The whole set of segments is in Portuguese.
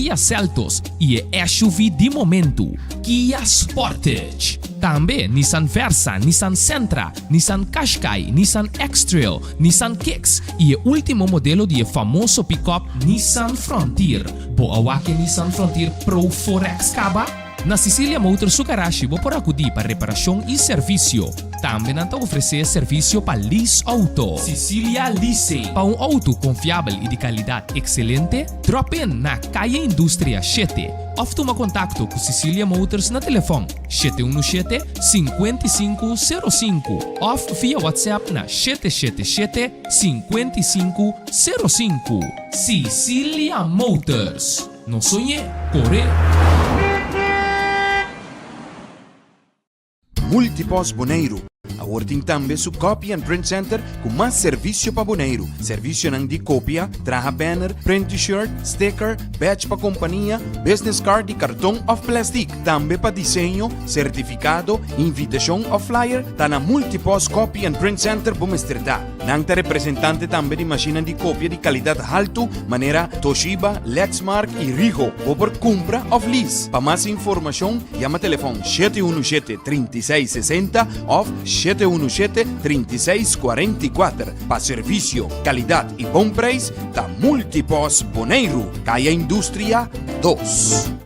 Kia Seltos e SUV de momento, Kia Sportage. Também Nissan Versa, Nissan Sentra, Nissan Qashqai, Nissan X-Trail, Nissan Kicks e o último modelo de famoso pick-up Nissan Frontier. Boa que Nissan Frontier Pro 4X Kaba? Na Cecilia Motors Garage, vou por acudir para reparação e serviço. Também não oferecer serviço para lease auto. Cecilia Leasing. Para um auto confiável e de qualidade excelente, drop in na Calle Indústria 7. Ou toma contato com Cecilia Motors na telefone 717-5505 ou via WhatsApp na 777-5505. Cecilia Motors. Não sonhe, corre. Multipos Boneiro. Awarding também su Copy and Print Center com mais serviço para Boneiro. Serviço não de cópia, traja banner, print t-shirt, sticker, badge para companhia, business card e cartão of plastic. Também para desenho, certificado, invitação ou flyer, tá na Multipos Copy and Print Center Bumestredá. Nanta representante também de máquina de cópia de qualidade alto, maneira Toshiba, Lexmark e Rigo. Ou por compra ou lease. Para mais informação, chama telefone 717-3660 ou 717-3644. Para serviço, qualidade e bom preço, da Multipos Boneiro, Caia Indústria 2.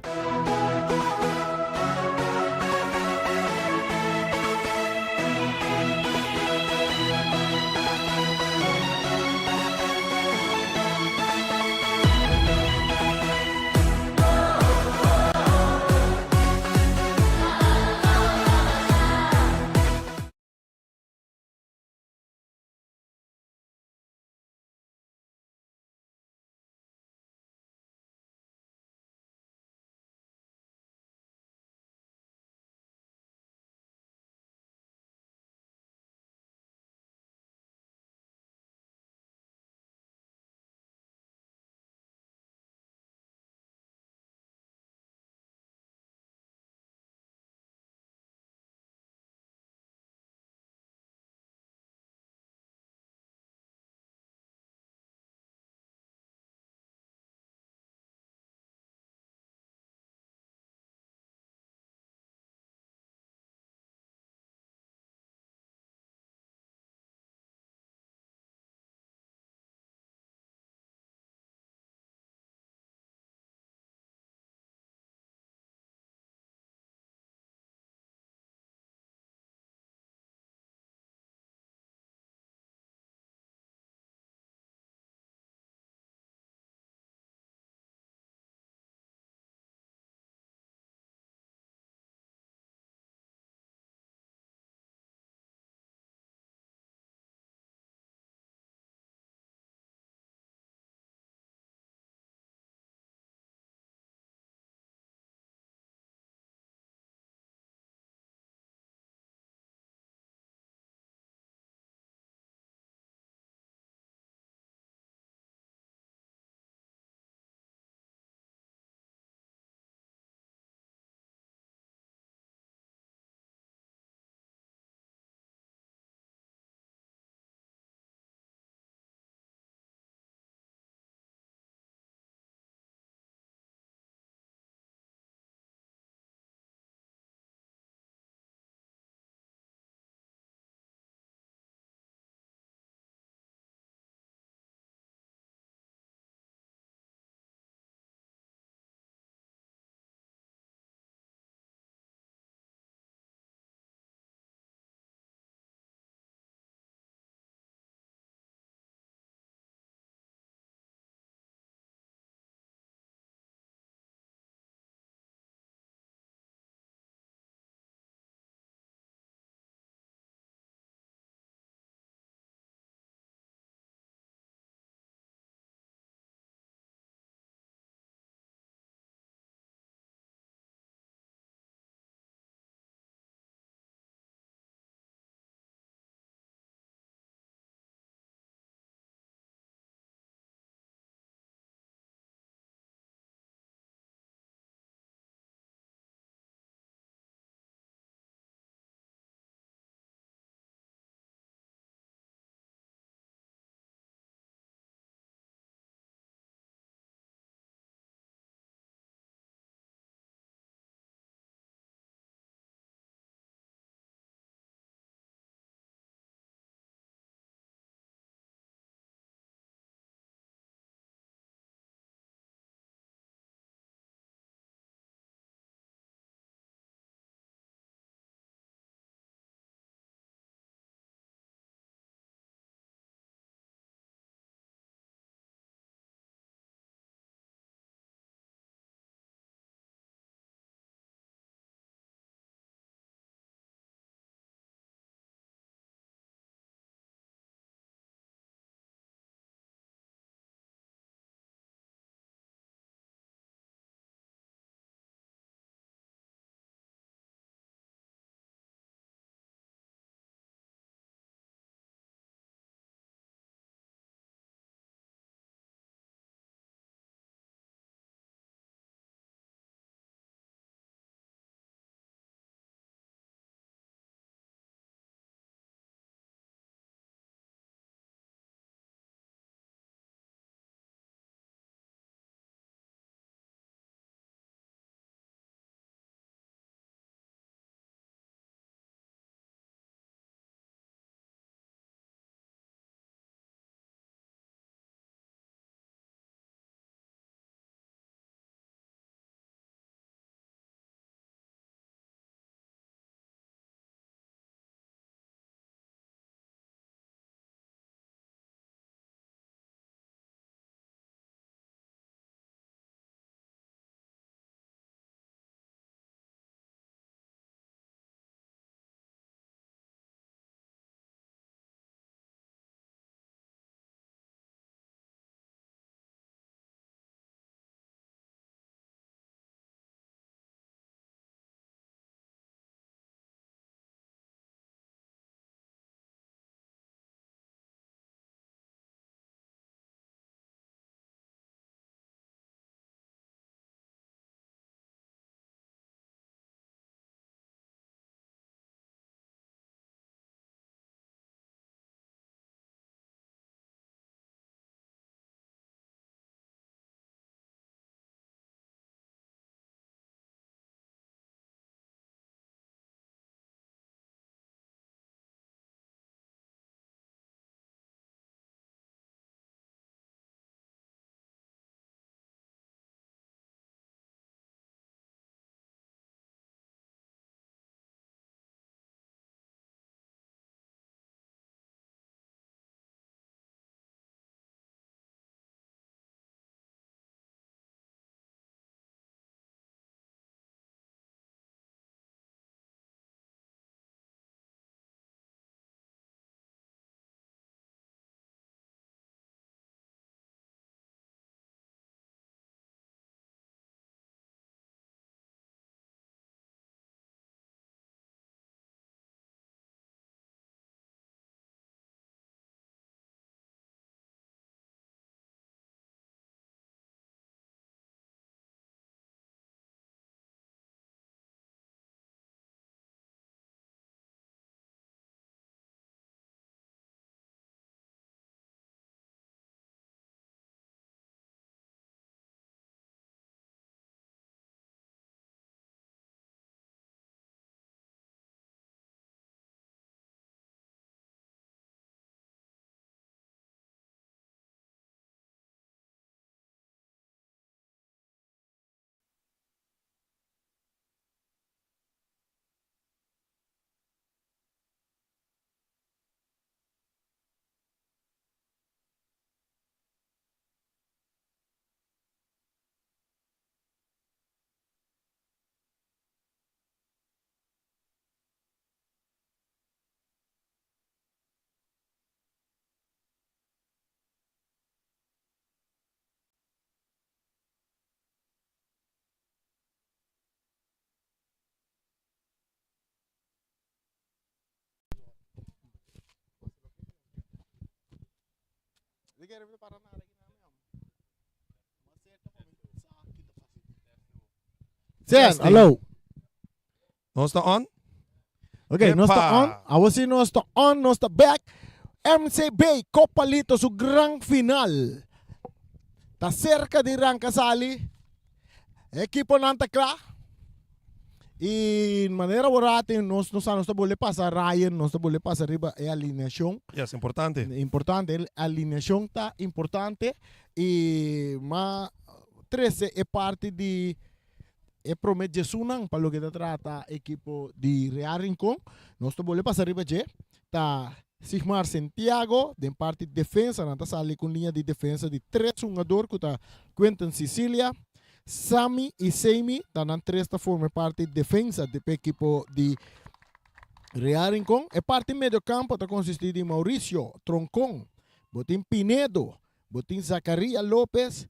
Sen, hallo. Nós está on? Ok, nós está Epa! on. Agora sim, nós está on, nós está back. MCB, Copa Lito, su gran final. Está cerca de Rancasali. Equipo nanta claro. E de maneira borrata, nós não estamos a passar Ryan, nós estamos a passar riba a alineação. Yes, importante. Importante, a alineação está importante. E mas 13 é parte de promete Sunang para o que trata equipo de Real Rincón. Nós estamos a passar riba já. Tá Sigmar Santiago, de parte de defesa, nós estamos com linha de defesa de 3 jogadores, que está Quentin Sicilia. Sami e Seimi, tanan tres forma parte de defesa do equipo de Real Rincón. E parte medio campo está consistido de Mauricio Troncón, Botín Pinedo, Botín Zacarías López,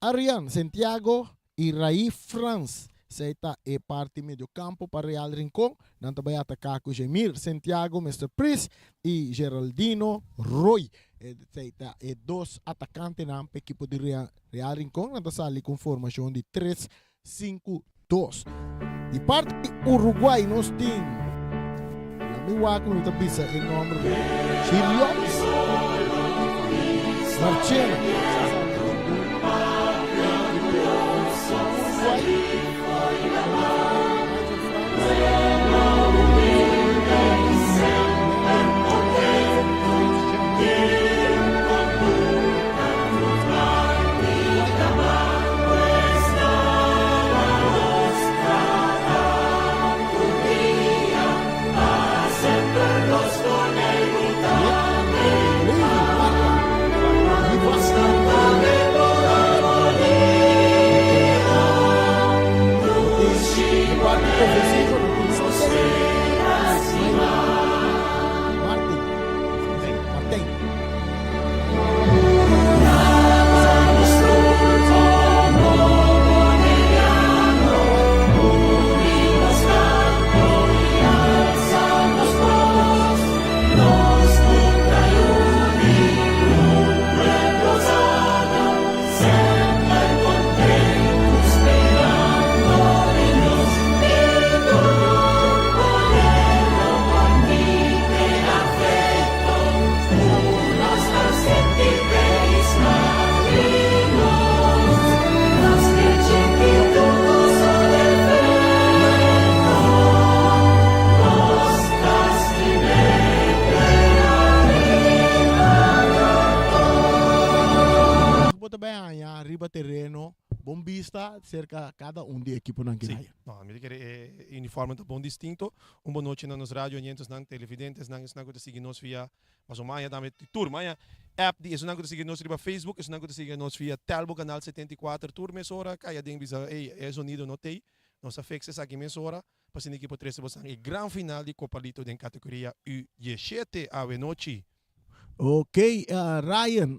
Arián Santiago e Raí Franz. Seita é parte medio campo para Real Rincón. Nanto vai atacar com Gemir Santiago, Mr. Pris e Geraldino Roy. Seita é 2 atacantes na equipo de Real Rincón. Nanto sali com formação de 3-5-2. De parte de Uruguai, nós temos Miwako nito bisa em nome de Chilio Marchena. Arriba terreno, bom vista, cerca cada de equipo ng Sim. kinaya. No, a que uniforme tá bom distinto. Boa noite nos rádio, nientos nang televidentes, nang isnang ko seguir nos via, mas o maya dame tour, maya app di isnang ko seguir nos via Facebook, isnang ko seguir nos via Telbo canal 74 tour mesora, kaya ding bisa sonido notei. Nossa fixa aqui mesora, para a equipe 13 você é grande final de Copa Lito da categoria U17 a noite. Ok, Ryan,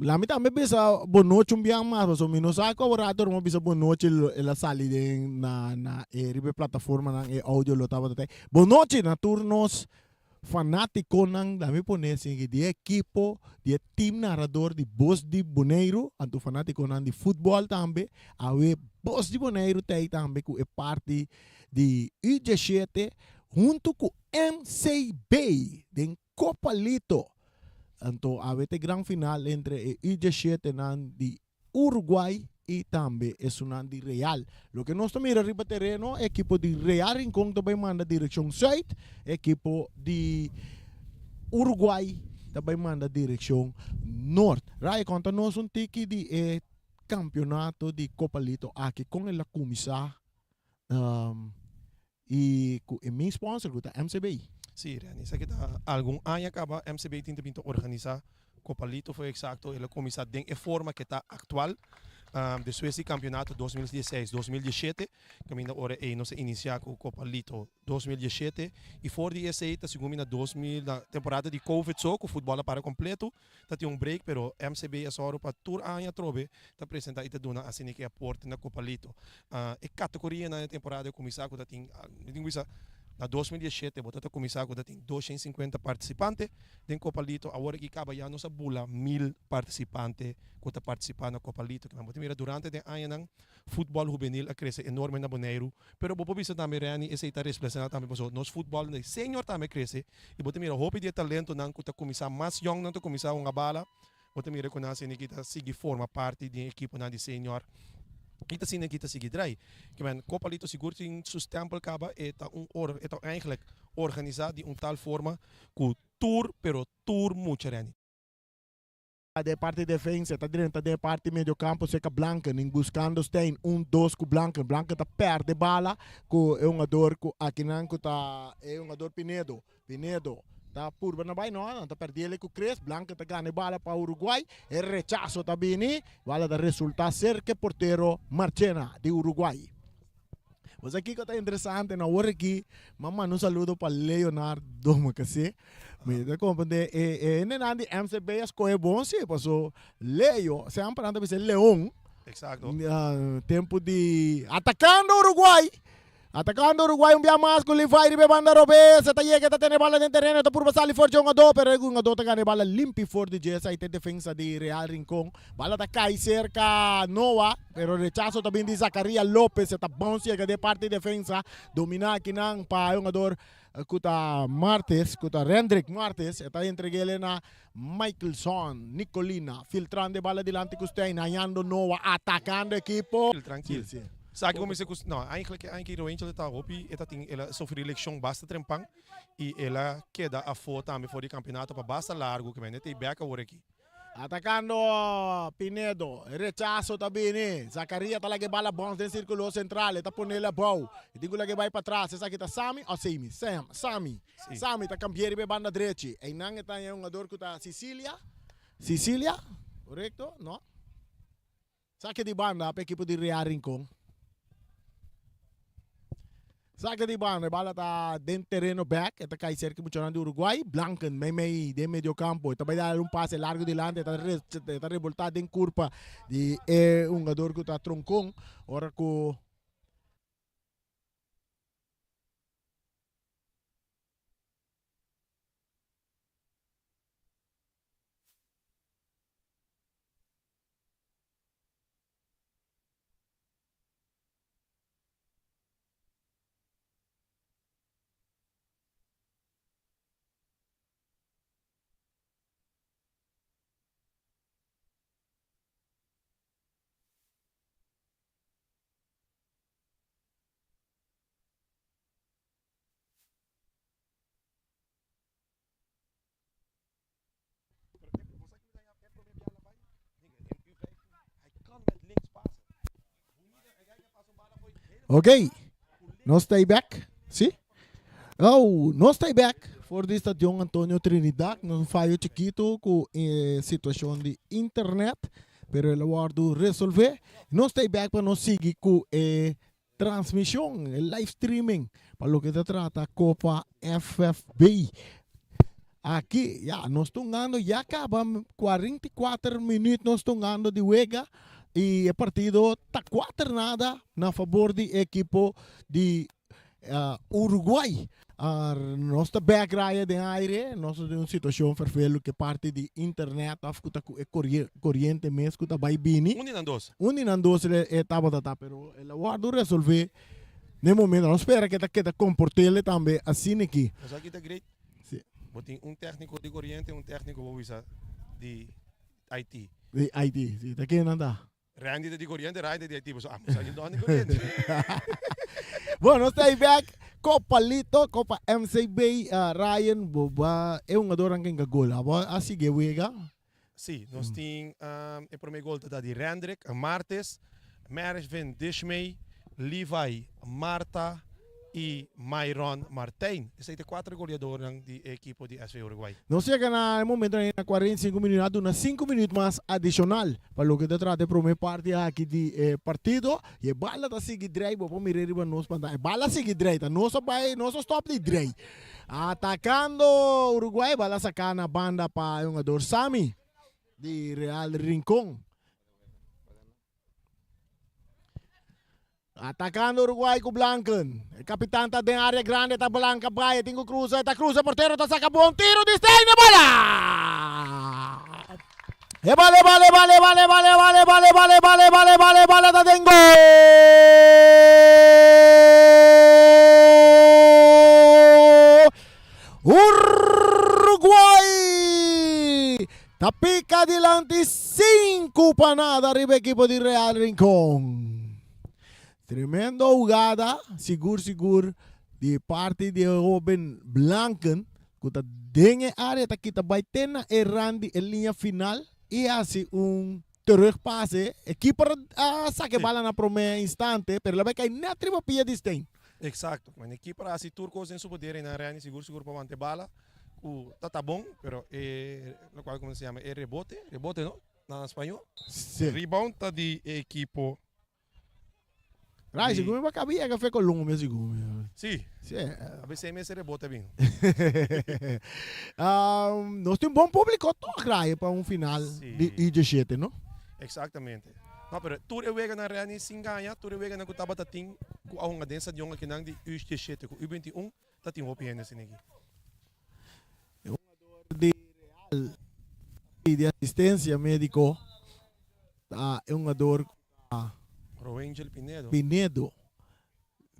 lamit kami bisa bonoche biang mas, so minus ako operator mo bisa bonoche la sali din na ribe plataforma ng audio lo tama tatay. Bonoche na turnos fanático ng dami po nesing di equipo, di team narrador di Boss di Boneiro, anto fanático ng di football tambe, awe Boss di Boneiro tay tambe ku e parte di U17 junto ku MCB din Copa Lito. Então, a gran final entre U17 de Uruguai e também é de Real. Lo que nós estamos arriba terreno, equipo de Real Rincón também manda direção Sul, equipo de Uruguai também manda direção Norte. Rai, conta-nos tiki de campeonato de Copa Lito aqui com a comissão e com o meu sponsor, com a MCB. Sim, Rani. Isso aqui tá algum ano acaba MCB tinha vindo organizar Copa Lito foi exato ela começar den e forma que está atual de Suécia campeonato 2016-2017 caminha ora e nós iniciar com Copa Lito 2017 e for de essa tá segundo na 2000 na temporada de Covid só com futebol para completo tá tinha break pero MCB é só para tour ano trobe tá apresentar ita dona assim que aporte na Copa Lito e categoria na temporada começar com tá tinha Na 2017, bota a começar com 250 participantes da Copa Lito. Agora que acaba já nossa bula 1000 participantes que estão participando na Copa Lito. Mas mira, durante o ano ng futebol juvenil a cresce enorme na Bonaire. Pero bobo bisa também Rani esse está representando também porque nos futebol na senior também cresce. E bota mira, hope de talento nang que começar mais young nang começar uma bala. Bota mira com nós kita sige forma parte da equipe na de senior. Kita zien en kita sige draai. Ik ben Copa Lito seguro in su stempel kaba eta eigenlijk organisatie die tal forma ku tour pero tour mucho reni. De parte de defensa, está dentro de parte medio campo, seca Blanca, nem buscando Stein, 2 com Blanca, Blanca tá perde bala, com é um jogador com aqui não tá é um jogador Pinedo tá por na vai não, tá perdendo com Cres, Blanca tá ganhando bala para Uruguai, e rechazo tá bem, bala da resultado cerca porteiro Marchena de Uruguai. Mas aqui que está interessante na hora aqui, mamãe um saludo para Leonardo Macassi. Me dá compreender nandi MCB escolhe bom se passou Leo, se amparando para ser Leão. Exacto. Tempo de atacando Uruguai. Atacando Uruguai um dia mais com o Livai de banda robe, se tá chega tá tendo bala dentro terreno, tá por passar ali for jogador, pero um jogador tá ganhando bala limpo for de Jessa e tem defesa de Real Rincón. Bala tá cai cerca Noah, pero rechazo também de Zacaria Lopes, tá bom chega de parte de defesa, dominar aqui não para um jogador kuta Martes, kuta Rendrick Martes, está entregue ele na Michaelson, Nicolina, filtrando bala delante com Stein, hallando Noah, atacando equipo. Tranquilo. Sim. Sabe como não, eigenlijk o Angel está hopi, ela sofreu eleição basta trempang e ela queda a foto também fora do campeonato para basta largo que vem tem beca agora aqui. Atacando Pinedo, rechazo também, Zacaria tá lá que bala bons dentro do círculo central, tá por nele bom, e digo lá que vai para trás, essa aqui tá Sami ou Sami? Sami tá cambiando de banda direita, e não está um jogador que tá Sicília, correto? Não? Saque de banda para a equipe de Real Rincón. Saca de banda, bala tá dentro terreno back, está cai cerca muito de Uruguai, Blanca, meio de meio campo, está vai dar passe largo delante, está revoltado em curva de um jogador que está troncão, ora com Ok, nós stay back, sim? Oh, nós stay back for the estação Antônio Trinidad, não falho chiquito com situação de internet, pero ele guardo resolver. Nós stay back para nós seguir com transmissão, live streaming, para o que se trata Copa FFB. Aqui, já, nós estamos ganhando, já acaba 44 minutos, nós estamos ganhando de Vega. E o partido está 4-0 na favor do equipo de Uruguai. Nossa background de aire, nós temos uma situação perfeita que parte de internet, é corrente mesmo, que vai bem. Uninandos estava da pero ele guarda resolver. No momento, nós espera que está comportele também assim aqui. Mas aqui está great. Sim. Tem técnico de corrente, técnico de Haiti. De Haiti, sim, está quem anda. Randy de corriente, Randy de Haiti. Mas aí não de corriente. Bom, nós estamos back. Copa Lito, Copa MCB, Ryan, Boba, é um jogador que gol. Assim que Vega. Sim, nós temos o primeiro gol de Rendrick, Martes, Mervin Dishmey, Levi, Marta e Myron Martin. Esses são 4 goleadores da equipe de SV Uruguai. Nós chegamos no momento na 45 minutos, na 5 minutos mais adicional para o que se trata da primeira parte aqui do partido. E a bala está seguindo direito, vamos mirar para nós. A bala segue direito, nós stop de direito. Atacando Uruguai, bala sacando a banda para o jogador Sami de Real Rincón. Atacando Uruguay com Blanken. O capitão está dentro da área grande, está Blanca, vai, tem que cruzar, está cruza, porteiro, está saca bom tiro de Stein, bola! Vale, tá dentro gol! Uruguay! Tá pica adiante 5 para nada arriba equipo de Real Rincón. Tremenda jugada, seguro, de parte de Robin Blanken, que está dentro da área, está kita baitena e Randy em linha final e hace terugpasse. A keeper saque bala na primeiro instante, pero la vai cair na tribo pia de Stein. Exacto. Mas a equipe assim turcos em seu poder na área seguro para manter bala. Tá bom, pero lo cual como se llama, rebote, não? Na espanhol. Sim. Rebound tá de equipo. Rai, segundo vai cabia café Colômbia, segundo. Sim. Sim. A veces esse rebote bem. Nós temos bom público, Rai, para final de I17, não? Exatamente. No, pero tu rewega na reani sin ganha, tu rewega na kutaba tating ku ang densa di yung kinang di U17 ku U21 tating OPN sinigi. De Real e de assistência médico é um jogador Roangel Pinedo.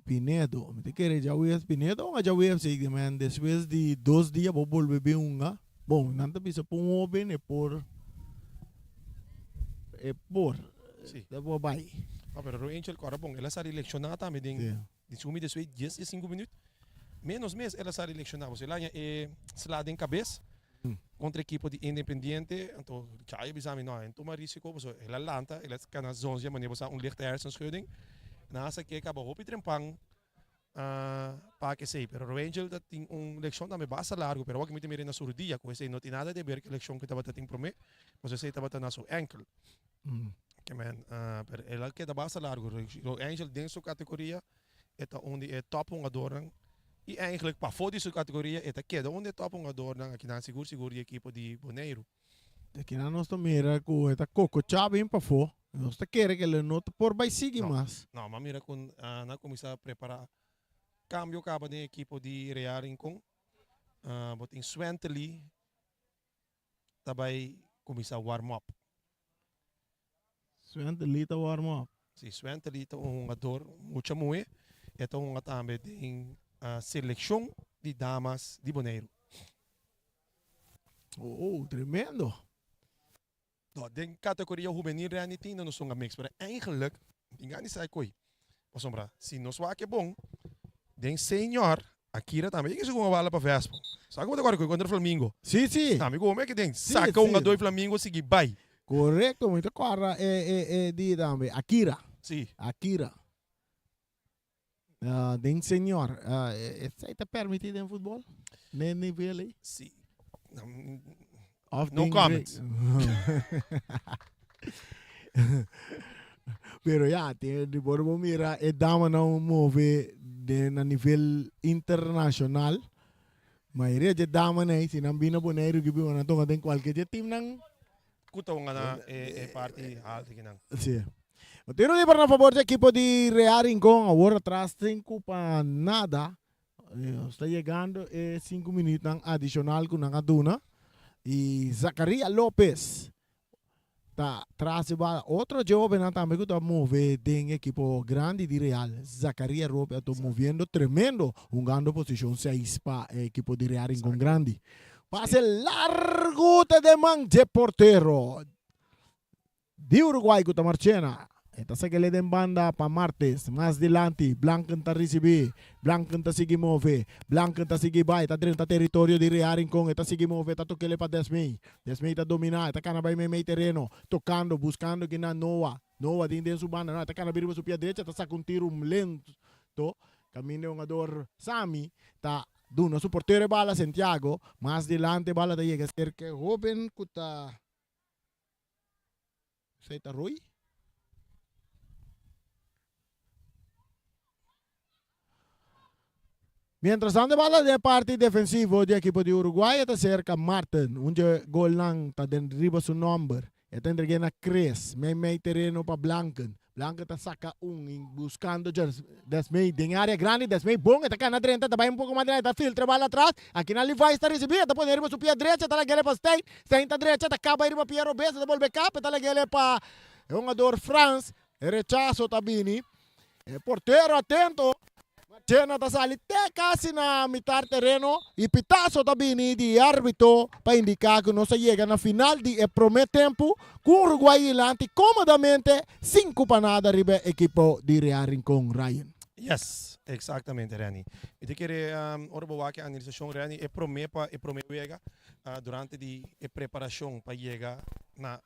Pinedo, me te querer já o Pinedo ou já o sei que man depois de 2 dias vou volver bem bom, não te pisa por um bem é por Sim. depois vai. No, pero Roangel ko arabong ela sa eleccionata me ding di sumi de 10 e 5 minutos. Menos mês ela sa eleccionava. Sila niya sliding cabeça contra equipo de Independiente. Então, kaya bisami no, então maar risiko so ela lanta, ela kana zones ja manier sa lichte hersenschudding. Nasa que acaba hopi trempang para que sei, pero Roangel dat ting leksyon na me basa largo, pero wag mi timire na surdia ko sei no tinada de ver que leksyon kita bata ting prome, mas sei tabata na so ankle. Que man, pero ela que da basa largo, Roangel dentro sua categoria, eta onde é top jogador. E eigenlijk para fora de sua categoria, eta queda onde é top jogador na aqui na seguro de equipo de Boneiro. Aqui na nossa mira com eta Coco Chave para fora. Nós te quer que ele não por vai seguir mais. Não, mas mira com na começar a preparar cambio acaba de equipo de Real Rincón. But in Swentely também começar a warm up. Swentely tá warm up. Sim, Swentely é jogador muito muito. É um também em seleção de damas de Boneiro. Tremendo. Nou, de categorie juvenil reality não são mix, mas eigenlijk, ninguém niet sai coi. Mas sombra, se nós vai que bom, den senhor, Akira também que chegou uma bala para Vespa. Sabe como agora contra o Flamengo? Sim. Amigo, como é que tem? Saca um a dois Flamengo seguir vai. Correto, muito claro. De também Akira. Sim. Akira. Den senhor, isso aí tá permitido em futebol? Nem nível aí? Sim. No comments. Pero ya, de borbo mira, dama não move a nível internacional. Maioria de dama né, se não bina boneiro que biwa na tonga tem qualquer time nang. Kuta nga na party alta que não. Sim. O tiro de para favor do equipo de Real Rincón, agora atrás 5 para nada. Está chegando 5 minutos adicional com a Duna. E Zacaria Lopes tá traz outro jovem também que está movendo em equipo grande de Real. Zacaria Lopes está movendo tremendo, jogando posição 6 para a equipo de Real Rincón grande. Passe largo de man de portero de Uruguay que está marchando. Esta se que le den banda para martes, más adelante, Blanken está recibe, Blanken está sigue move, Blanken está sigue vai, está dentro do território de Real Rincón, está sigue move, está tocando para Desmei está dominar, está cana vai meio terreno, tocando, buscando que na Noah dentro de sua banda, está cana vira sua pia direita, está sacando tiro lento, caminho de jogador Sami, está dando su porteiro bala Santiago, más adelante bala da chega cerca, Robin que está, sei está Rui? Mientras tanto, bala de parte defensivo do equipo de Uruguay está cerca Martin, onde gol lang está dentro su number. Está entregando a Cres, meio terreno para Blanken. Blanca ta saca buscando Desmay, em área grande, Desmay bom, está cá na direita, também pouco mais direita, filtra bola atrás, aqui na Levi está recebida, depois ele vai subir a direita, está lá para Stein, Stein está direita, acaba ir para Piero Bessa, depois backup, está lá para o jogador France, rechaço Tabini, porteiro atento, Marchena tá sali até quase na mitad terreno e pitaço Tabini de árbitro para indicar que nós chega na final de primeiro tempo com o Uruguai delante comodamente 5 para nada arriba equipo de Real Rincón Ryan. Yes, exatamente, Rani. Eu queria orboar que a analisação, Rani, é promessa durante a preparação para chegar na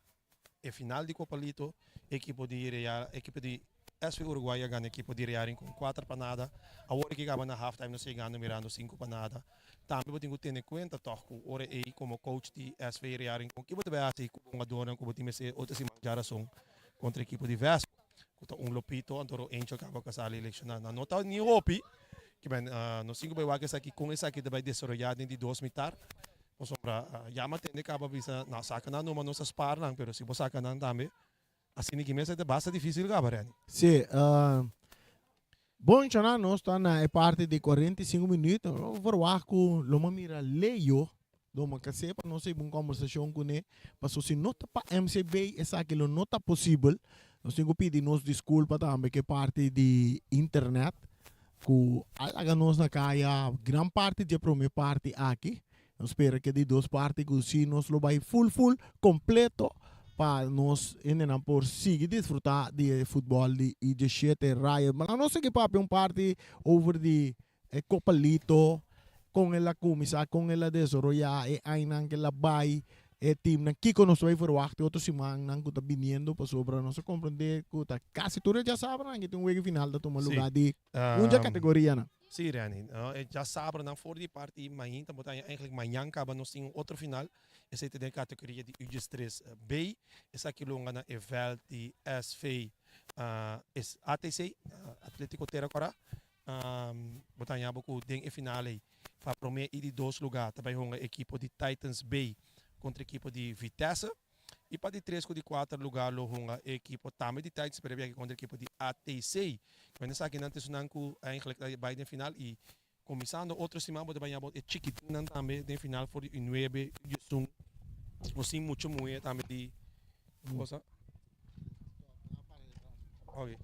final de Copa Lito, equipe de SV Uruguai ganha a equipe de Real com 4 para nada. A hora que acaba na halftime, nós chegando mirando 5 para nada. Também vou ter que ter em conta, hora aí como coach de SV Real com que você vai assim com uma dona, como time se outra se manjaração contra a equipe de Vespa. Lopito, antoro Angel acaba com essa eleição na nota ni hopi, que bem, no 5 vai que aqui com essa aqui vai desarrollado de 2 mitar. Por sombra, já mantém acaba bisa na saca na numa nossa spar lang, pero se você saca na também assim que mesmo é bastante difícil gabar. Sim, bom chana nós está na parte de 45 minutos, vou ver com Loma mira leio, Loma que sepa não sei uma conversação com ele, mas se nota para MCB essa aqui não nota possível, nós temos que pedir nos desculpa também que parte de internet, que alaga nós na caia grande parte de primeira parte aqui, nós espera que de 2 partes que se nós lo vai full completo para nós ainda por seguir desfrutar de futebol de 17 raias. Mas não sei que papi parte over de Copa Lito com ela comisa, com ela desarrollar e ainda que ela vai team na que nós vai forward outro semana que está vindo para sobra nós compreender que tá quase tudo já sabe que tem um jogo final da toma lugar de uma categoria na. Sim, Rani. Já sabe na fora de parte amanhã, então eigenlijk amanhã acaba nós tem outro final. Essa é a categoria de U3B. Essa aqui longa na Evel de SV ATC, Atlético Terracora. Botanya boku ding e finale para prometer de 2 lugares. Também uma equipe de Titans B contra a equipe de Vitesse. E para de 3 de 4 lugar, uma equipe também de Titans contra a equipe de ATC. Quando essa aqui não tem sunanku eigenlijk vai na final e começando outro semana pode banhar é chiquitinho também na final for o 9 de sun. Você muito também de cosa. Okay.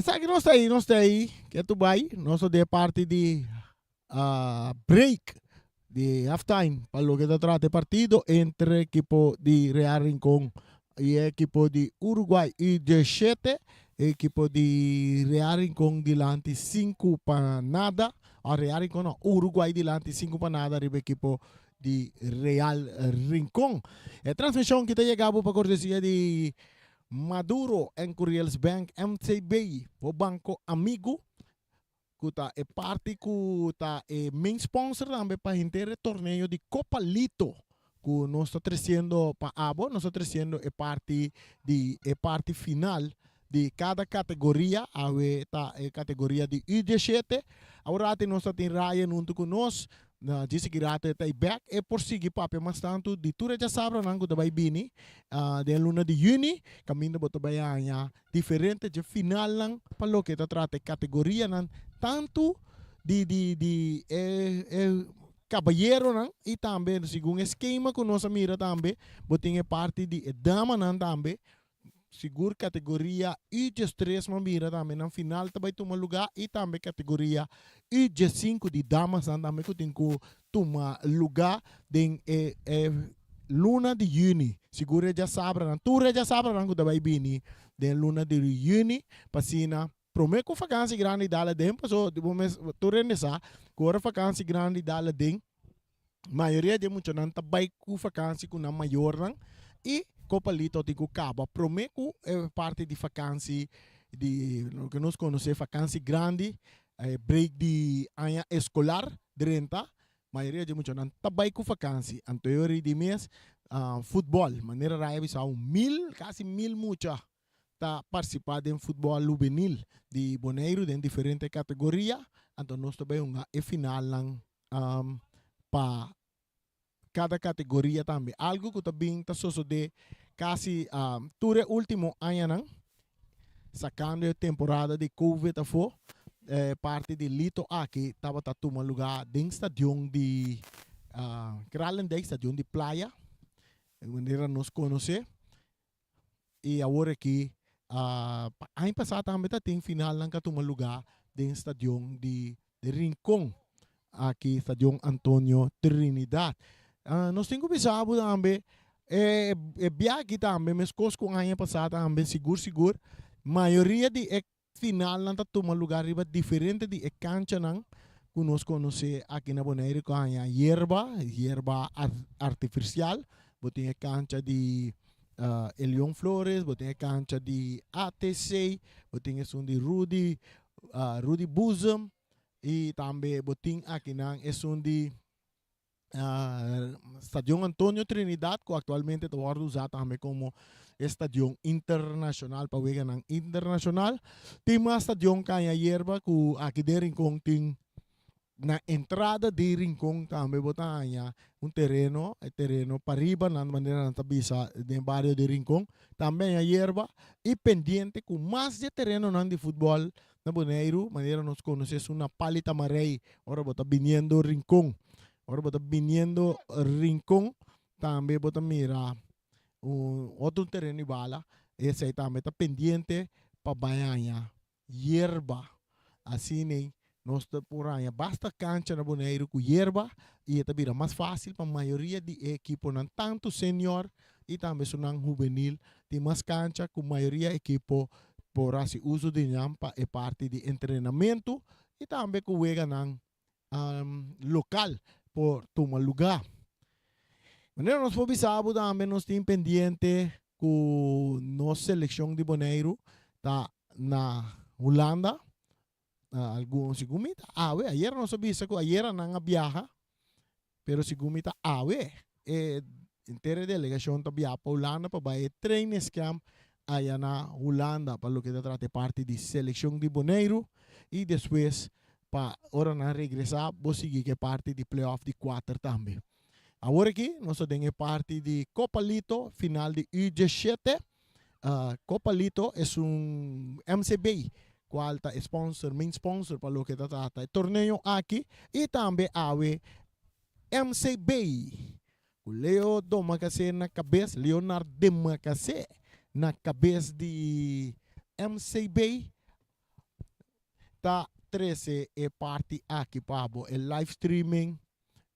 sabe que não está aí, que tu vai, nós de parte de break de halftime para lo que se trata partido entre equipo de Real Rincón y equipo de Uruguay y de 7 equipo de Real Rincón delante 5 para nada, Real Rincón no, Uruguay delante 5 para nada, arriba equipo de Real Rincón. La transmisión que te llegaba por cortesía de Maduro en Curiels Bank MCB, o Banco Amigo, que é parte que é main sponsor também para o torneio de Copa Lito, que nós estamos trazendo para Abo, nós estamos trazendo a parte final de cada categoria, a categoria de U17, agora nós estamos em raia junto com nós, disse que rata está back, e por seguir papi, mas tanto de tudo já sabe, não que vai bini, de luna de juni, caminho para trabalhar diferente de final lang, para lo que está trata categoria nan, tanto de caballero nan, e também segundo esquema que nós mira também, botinha parte de dama nan também, seguro categoria U3 mira também na final também toma lugar e também categoria U5 de damas também que tem que tomar lugar em luna de juni seguro já sabe não tu já sabe não que vai vir de luna de juni passina prometo vacância grande dala dem passou de momento tu renesa agora vacância grande dala dem maioria de muito não tá vai com vacância com na maior não e Copa Lito de Cucaba, prometo parte de vacância, de lo que nós conhecemos, vacância grande, break de ano escolar, 30, maioria de muitos não trabalham com vacância, anterior de mês, futebol, maneira raiva são 1000, quase 1000 muita, tá participando em futebol juvenil de Bonaire, em diferentes categorias, então nós também uma final lang para cada categoria também. Algo que também está sucedendo quase todo o último ano, sacando a temporada de Covid, parte de Lito aqui estava tomando lugar dentro do estádio de Kralendijk, estádio de praia, maneira nos conhecer. E agora aqui, ano passado também tem final que tomando lugar dentro do estádio de Rincón, aqui estádio Antonio Trinidad. Nós temos que pensar também, viagem também, mas coisas com a ano passado também, seguro, maioria de final não está tomando lugar diferente de cancha não, que nós conhecemos aqui na Bonaire, com a hierba artificial, botem a cancha de Elion Flores, botem a cancha de ATC, botem a de Rudy Bosom, e também botem aqui não, é de Estadio Antonio Trinidad, que atualmente está usado também como estadio internacional para vegan internacional. Tem uma estadio kaya hierba que aqui de Rincón tem na entrada de Rincón também botanya terreno para riba na maneira na bisa do barrio de Rincón também a hierba e pendiente com mais de terreno nan de futebol na Bonaire, maneira nos conhecemos uma palita marei, ora bota viniendo Rincón. Ahora bota viniendo Rincón, también bota mira otro terreno y bala, ese también está pendiente para bañar hierba, así ne no está por ahí, basta cancha na Bonaire con hierba y esta mira más fácil para la mayoría de equipos, no tanto senior y también son juvenil, tiene más cancha con mayoría de equipos por así uso de ñampa es parte de entrenamiento y también que juegan local por tomar lugar. Maneira nós vamos saber também nós temos pendiente com nossa seleção de Bonaire tá na Holanda, alguns segumita ayer nós sabia que ayer não viaja, pero segumita inteira delegação tá viaja para Holanda para vai training camp aí na Holanda para lo que trata parte de seleção de Bonaire e depois para ora na regressar, vou seguir que parte de playoff de 4 também. Agora aqui, nós temos parte de Copa Lito, final de U17. Copa Lito é MCB, qual está main sponsor para o que está tratando. Torneio aqui e também a MCB. O Leo Domacase na cabeça, Leonardo Domacase na cabeça de MCB. tá 13 é parte aqui, pabo. É live streaming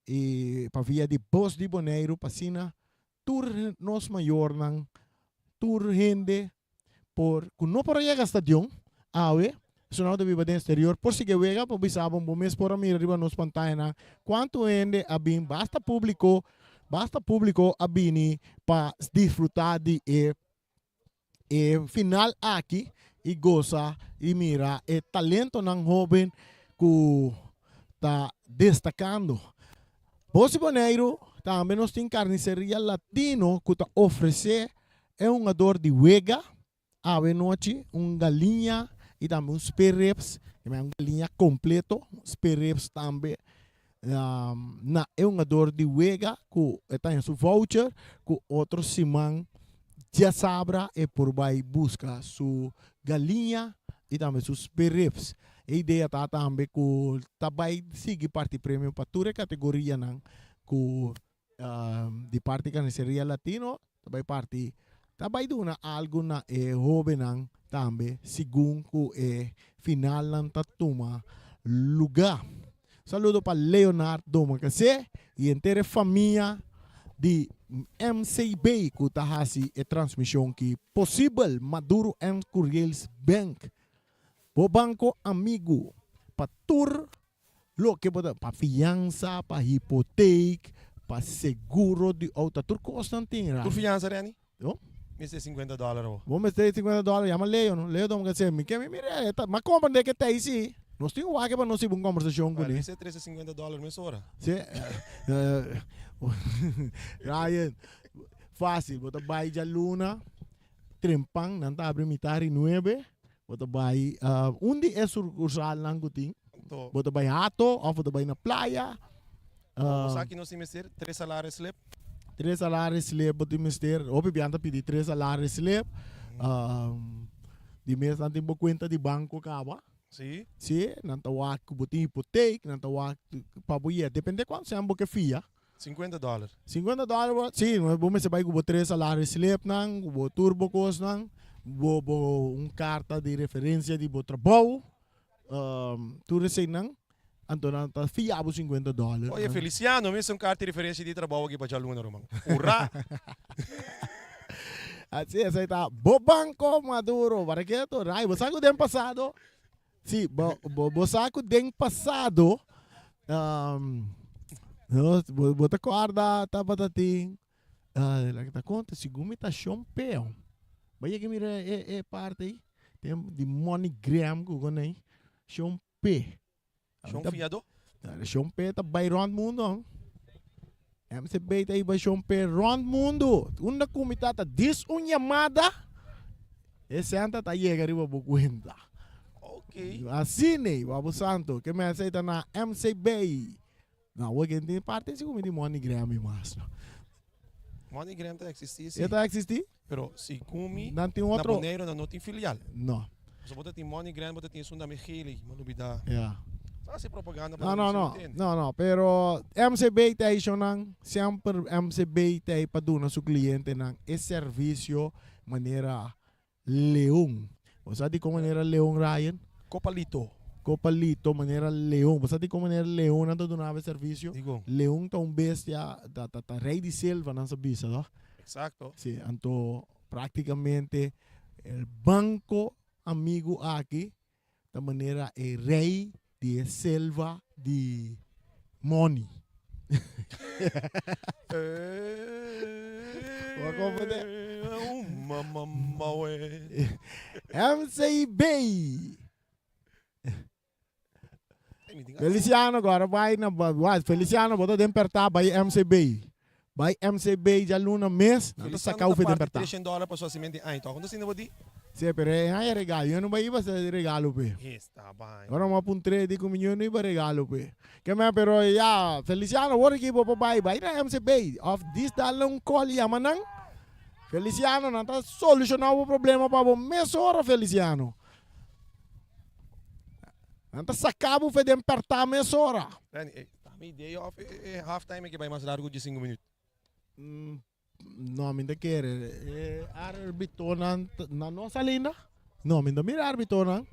e para via de Bos de Bonaire, pasina tour nos maior nang tour gente por kuno por llegar stadion, awe, sonado de viva de exterior, por si que vega, por bisabon, por mes por amir arriba nos pantalla na, quanto gente abin, basta público abini para disfrutar de final aqui e goza e mira o talento ng jovem que está destacando. Bos Bonaire também nós tem carniceria latino que está oferecer um ador de wega, ave noite, galinha e também spare ribs, uma galinha completo, spare ribs também. É ador de wega que está em seu voucher, que outro simão já sabra e por vai buscar sua galinha e também seus spare ribs. A ideia está também que vai seguir parte prêmio para toda a categoria que de parte carniceria latino, vai parte vai dar algo na jovem também, segundo que final ng tatuma lugar. Saludo para Leonardo Domacase e inteira família de MCB que está fazendo a transmissão que possível Maduro and Curiels Bank. O banco amigo para tour lo que pode para fiança, para hipoteca, para seguro de auto, tudo constantinho. Tu fiança, Rani? Oh? Mr. $50. Vamos ter $50, chama Leo, Leo Domacase, me quer me mira, mas compra de que tem sim. Nós temos aqui para nós ter uma conversação com ele. Isso é $350 mês hora. Sim. Ryan, fácil. Bota vai de luna, trempang, nanta abre mitari 9. Bota vai, onde é sucursal lang guting? Bota vai hato, ou bota vai na playa. Sa akin nós temos $3 salários slip. 3 salários slip, bota mister. Ou pibianta pedir 3 salários slip. Di mês nanti mo kwenta di banco kaba. Sim. Sim, nantawak buti hipoteca, nantawak pabuya, depende quanto você amba que fia. $50. $50, sim, vamos vai com 3 salários slip nang, com turbo cost nang, com carta de referência de trabalho, tudo assim nang, então nanta fia abo $50. Oye, Feliciano, mesmo carta de referência de trabalho aqui para Jaluna, Romão. Urra! Assim, essa tá, bo banco Maduro, para que to, rai, você sabe o tempo passado? Sim, bosaco den passado, bota corda, tá batating, tá conta, segundo tá chompeu, vai que mira parte aí, tem de MoneyGram que eu nem, chompe, Chomfiado? Chompe tá by round mundo, MCB tá aí by chompe round mundo, uma comita tá chamada, esse anta tá chega riba bukuenta. Okay. Assim, Babu Santo, que me aceita na MCB. Não, hoje tem parte de como de MoneyGram mas. MoneyGram está existindo, sim. Está existir? Pero se come Não tem na outro. Bonaire não tem filial. Não. Se você tem MoneyGram, você tem Sunda Mejili, uma novidade. Yeah. Faz propaganda Não, para não, não. Não, não. Pero MCB está aí, sempre MCB está aí para dar seu cliente esse serviço maneira leão. Você sabe como maneira leão, Ryan? Copalito, maneira leão. Você sabe como maneira leão não dá serviço? Digo. Leão tá bestia, tá rei de selva nessa bisa, não? Exacto. Sí, então praticamente o banco amigo aqui da maneira é rei de selva de money. MCB. Feliciano agora vai na Feliciano botou de apertar vai MCB. Vai MCB já luna mês, não sacar o fim de apertar. $300 para sua semente. Ah, então quando você não vai dir? Sim, pero é regalo, eu não vai ir para regalo pe. Está bem. Agora uma puntre de comunhão não vai regalo pe. Que me pero ya Feliciano agora que vou vai na MCB. Of this dalong call yamanang. Feliciano não tá solucionar o problema para o mês hora Feliciano. Não tá sacar o fim de apertar mês hora. Minha ideia é half time que vai mais largo de 5 minutos. Não, ainda quer. Árbitro na nossa linha. Não, ainda mira árbitro não.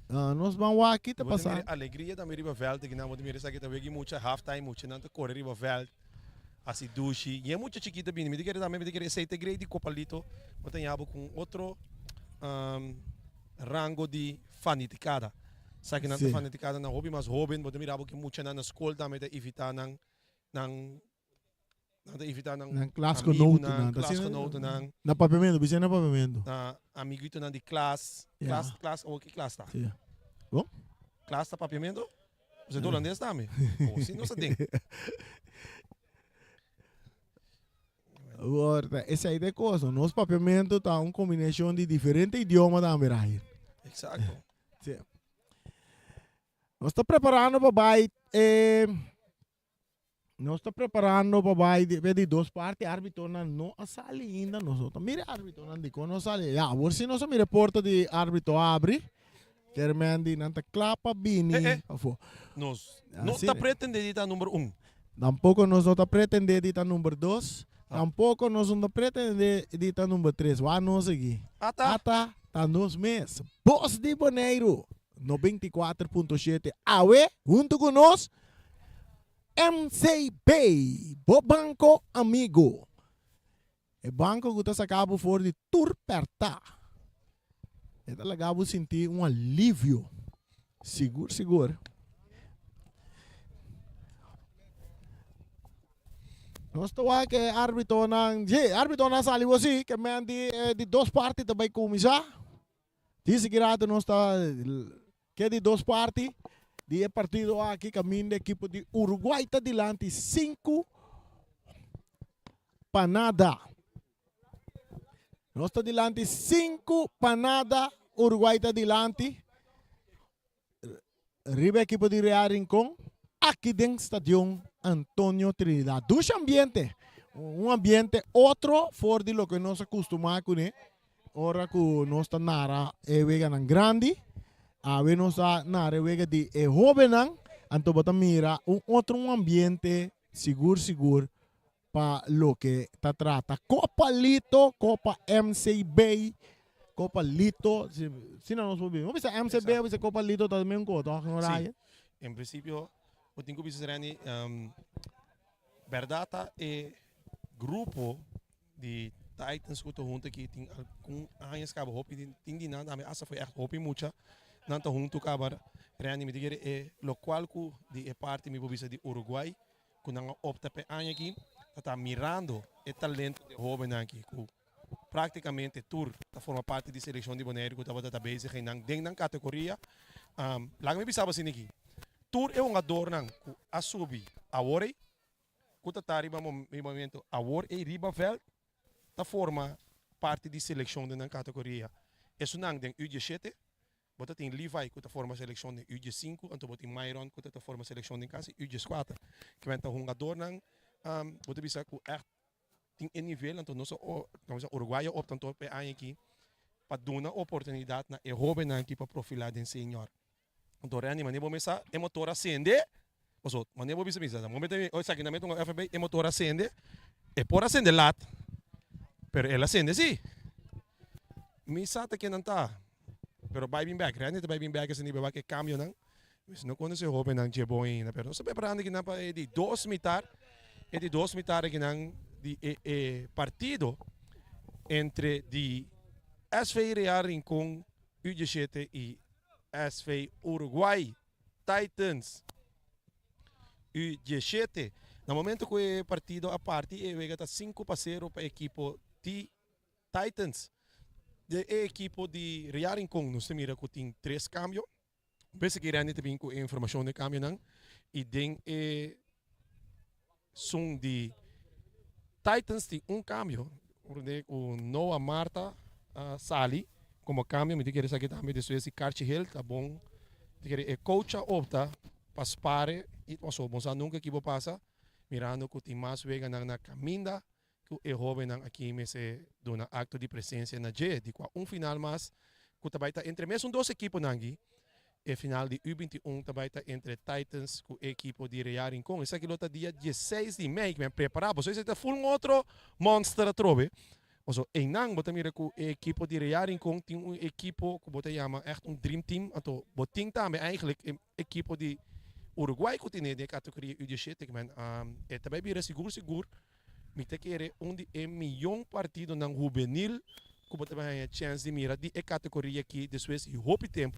Nós vamos aqui te Passar. passar. Alegria da Riba Veld, que não vou me que também muita halftime, muito não te corre Riba Veld. Assim dushi, e é muito chiquita bem, me diga também, me diga aceita grade copalito, mas tem abo com outro rango de fanaticada. Sabe que não tem fanaticada na hobby, mas hobby, mas me abo que muito na escola também de evitar nang classe conote na papiamento, bisa na papiamento. Na amiguito na de classe, classe ou que classe tá? Bom? Classe tá papiamento? Você é holandês também? Ou sim, não se tem. Agora, essa aí de coisa, nosso papiamento tá uma combinação de diferentes idiomas também aí. Exato. Sim. Nós estamos preparando para vai nós estamos preparando para vai de duas partes, árbitro não sale ainda nós outros. Mire árbitro não dico não sale. Já, por si nós me reporta de árbitro abre. Kermendi nanta clapa bini. Nós não está pretendendo editar número 1. Tampouco nós não está pretendendo editar número 2. Tampouco nós não pretendemos editar número 3. Vamos aqui. Tá nos meses. Boss de Bonaire 94.7. Awe, junto com nós, MCB, o Banco Amigo. O banco que está acabando fora de Turperta. Está legal sentir um alívio. Seguro. Nós estamos aqui, árbitro não saliu assim, que de duas partes também começar. Disse que nós está que de duas partes, de partido aqui, caminho da equipe de Uruguai está delante, 5 para nada. Nós está delante, 5 para nada, Uruguai está delante. Riba equipe de Real Rincón, aqui dentro do estádio Antônio Trinidad. Dos ambientes, um ambiente outro fora de lo que nós acostumamos com ele. Ora que nós está nara é vega nan grande, a ver nós está nara vega de é jovem nan, então bota mira outro ambiente seguro para lo que está trata. Copa Lito, Copa MCB, Copa Lito, se não nós podemos. Vamos ver MCB, vamos ver Copa Lito também coto, não é? Em princípio, eu tenho que dizer que verdade é grupo de Titans que junto aqui tem com anos que hop tem de nada, essa foi hop muita, não tá junto acabar. Reani me diga é local que de parte me bobisa de Uruguai, que não opta para ano aqui, tá mirando o talento de jovem aqui, praticamente tour tá forma parte de seleção de Bonaire que tava database que não dentro da categoria, lá me bisava assim aqui. Tour é um adorno que a subir a hora, que tá riba momento a hora e riba vel ta forma parte de seleção da categoria. Isso não tem U17, bota tem Levi que ta forma seleção de U5, então bota tem Myron que ta forma seleção de casa U4. Que vem ta um adorno, bota bisa que tem nível, então nós Uruguai opta então para aqui para dar uma oportunidade na jovem aqui para profilar de senhor. Então reani mane bo mesa é motor acende, oso mane bo bisa bisa. Momento o sa kinamento ng FB é motor acende, é por acender lat. Pero ela acende sim. Misa ta que não tá. Pero vai bem back, reani ta vai bem back esse nível que cambio não. Mas não conhece o jovem não chegou ainda, pero sabe preparando que não para de 2 mitar, é de 2 mitar que não de partido entre de SV Real Rincón U17 e SV Uruguai Titans U17. No momento que o partido a parte é 5-0 para a equipe de Titans. De equipe de Real Rincón, nós temos que tem 3 cambios. Penso que irá também com informação de cambio não. E tem som de Titans tem um cambio. O Noah Marta Sali como cambio, me diga que também de Suécia Carchi Hill, tá bom. Diga coach opta paspare e passou, bom nunca que vou passar. Mirando que tem mais vega na caminda que é jovem aqui me se dona acto de presença na G, de qual final mais que também tá entre mesmo 2 equipes nangi. E final de U21 também tá entre Titans com a equipe de Real Rincón. Essa aqui é dia 16 de maio que me preparava. Você está full outro monster trove. Also, eenang, bota mira ku equipo di rearing kong, ting un equipo, ku bota yama, echt un dream team. Ato, boting tame eigenlijk, equipo di Uruguay ku tine, de categorie U17, man. Tabay bira sigur, mita kere, undi milhão partido ng juvenil, ku bota ba chance di mira, di categorie aqui, de Suez, e hopi tempo.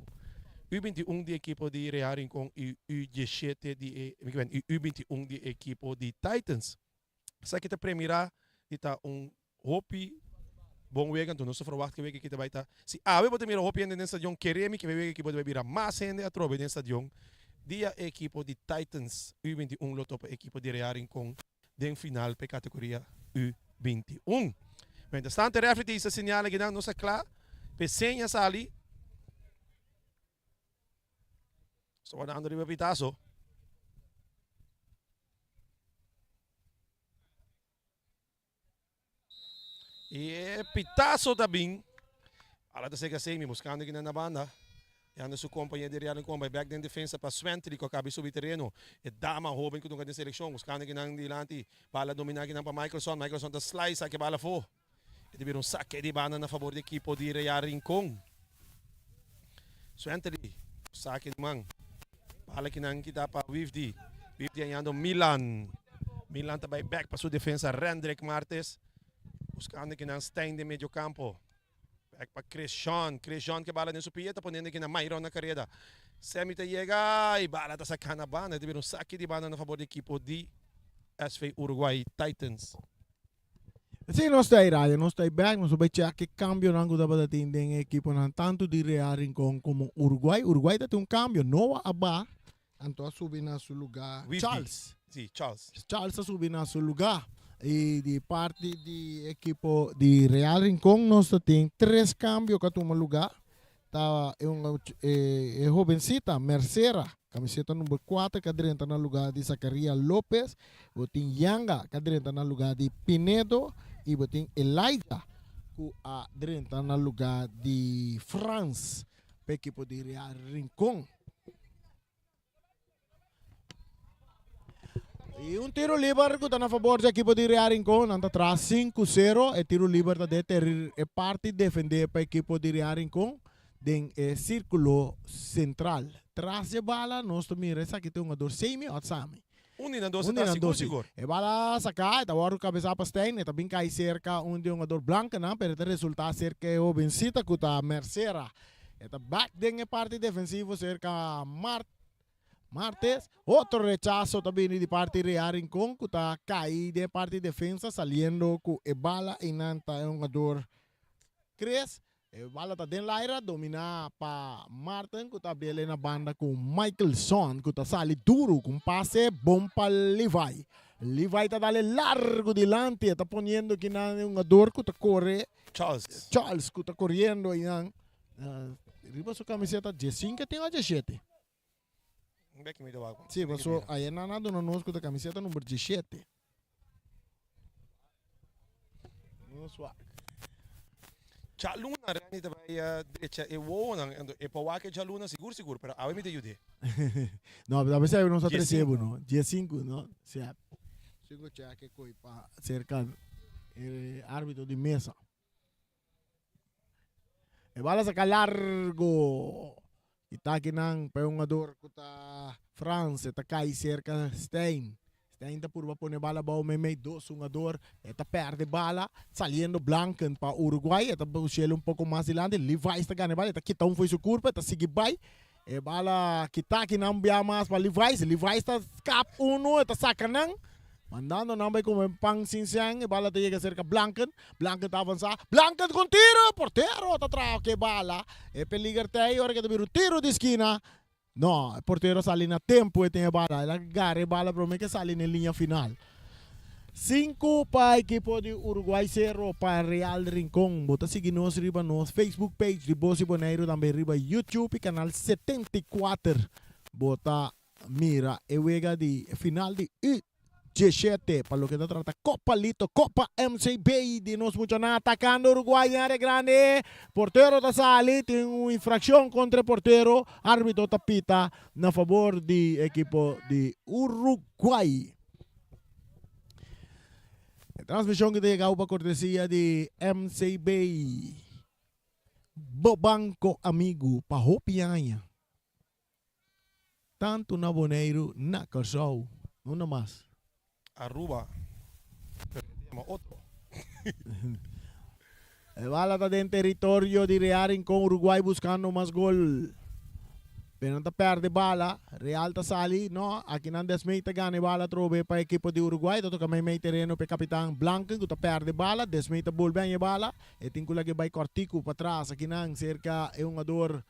U21 di equipo di rearing kong, U17 di, U21 di equipo di Titans. Sa kita premiera, ita hopi bom wegan tu nosso verwacht que wege kita baita si ave bote mira hopi en stadion queremi que wege que bote bira mais gente a trobe en stadion dia equipo de Titans U21 lo top equipo de rearing com den final pe categoria U21. Men de stante referee is segnale gedaan nossa klaar pe senha sali so na andere bitaso. E pitazo também. Ala da sega semi, buscando aqui na banda. E anda sua companhia de real com back den defesa para Swente, que acaba subir terreno. E dama Robin que tunga de seleção, buscando aqui na dilante. Bala dominar aqui na para Michelson da slice aqui bala for. E teve saque de banda na favor da equipe de Real Rincon. Swente saque de man. Bala aqui na kita para Wivdi. Wivdi andando Milan. Milan também back para sua defesa Rendrik Martes. Buscando aqui na Stein de meio campo. Back para Christian que bala nessa pieta, ponendo aqui na Mayron na carreira. Semita chega e bala tá sacando a banda. Teve saque de banda na favor da equipe de SV Uruguay Titans. Sim, nós está aí, nós está aí back, nós vamos checar que cambio não dá para atender a equipe tanto de Real Rincon como Uruguay. Uruguay tem cambio, Noah Abba, então subir na seu lugar. Charles. Sim, Charles. Charles subir na seu lugar. E de parte do equipo de Real Rincon, nós temos 3 cambios que tomam lugar. Tá uma jovencita, Mercera, camiseta número 4, que está no lugar de Zacarías López. Tem Yanga, que está no lugar de Pinedo. E tem Elijah, que está no lugar de France, para o equipo de Real Rincon. E tiro livre que está a favor da equipe de Real Rincon, anda atrás 5-0, e tiro livre é parte defender para a equipe de Real Rincon em círculo central. Traz de bala, nós miramos essa aqui tem um ador semi ou sami. Na doce está seguro. E bala sacar, está agora o cabeça para Stein, e também cai cerca de um ador branco, não, mas o resultado cerca é o vencida que está Mercera. E está back dentro parte defensivo cerca Martes, outro rechazo também de parte de Real Rincon, que está caído de parte de defesa, saliendo com a bala e nanta é um jogador Cres. A bala está dentro da área, domina para Martin, que está bem na banda com Michelson, que está sali duro, com passe bom para Levi. Levi está dando largo delante, está ponendo aqui na um jogador que está corre. Charles, que está correndo aí. Riba sua camiseta G5 tem a G7. Sim, mas aí não nada no nosso da camiseta número 17. Chaluna rani também direita e o não é para o que Chaluna seguro, pero a mim me ajude. Não, a veces não está recebo, não. G5, não. Sim. 5 já que coi para cercar árbitro de mesa. E bala saca largo. Está aqui nang peungador que está France, está cai cerca Stein. Stein está por poner bala bao meio dois jogador, está perde bala, saliendo Blanken para Uruguay, está puxando um pouco mais adiante, Levi está ganhando bala, está quitando foi sua curva, está seguindo bem. E bala kita que não via mais para Levi está escapa está sacando. Mandando nambay como pang sinsang, bala te llega cerca Blanken está avançar, Blanken com tiro, portero está atrás que bala, e peligra te hora que te tiro de esquina, no, o portero sale na tempo e tem a bala, ele agarra a bala para mim que sale na linha final. 5 para a equipe de Uruguay, 0 para Real Rincon. Bota seguir nos riba nos Facebook page de Bosi Boneiro, também riba YouTube e canal 74. Bota mira e wega de final de U17 para lo que trata Copa Lito, Copa MCB de nos mucho nada atacando Uruguay en área grande, portero da sali, tem uma infração contra portero, árbitro tapita na favor de equipo de Uruguay. Transmissão que chegou para cortesia de MCB. Banco amigo para Hopianha. Tanto na Bonaire, na Cachau. Não mais. Aruba. Pero outro. A bala está dentro território de Rearing com Uruguai buscando mais gol. Pero não perde bala, Real tá sali, no? Aqui não desmeita ganha bala trobe para a equipe de Uruguai, então também meio terreno para capitão Blanco, que tá perde bala, desmeita bem a bala, e tem que lá que vai cortico para trás, aqui não, cerca é um ador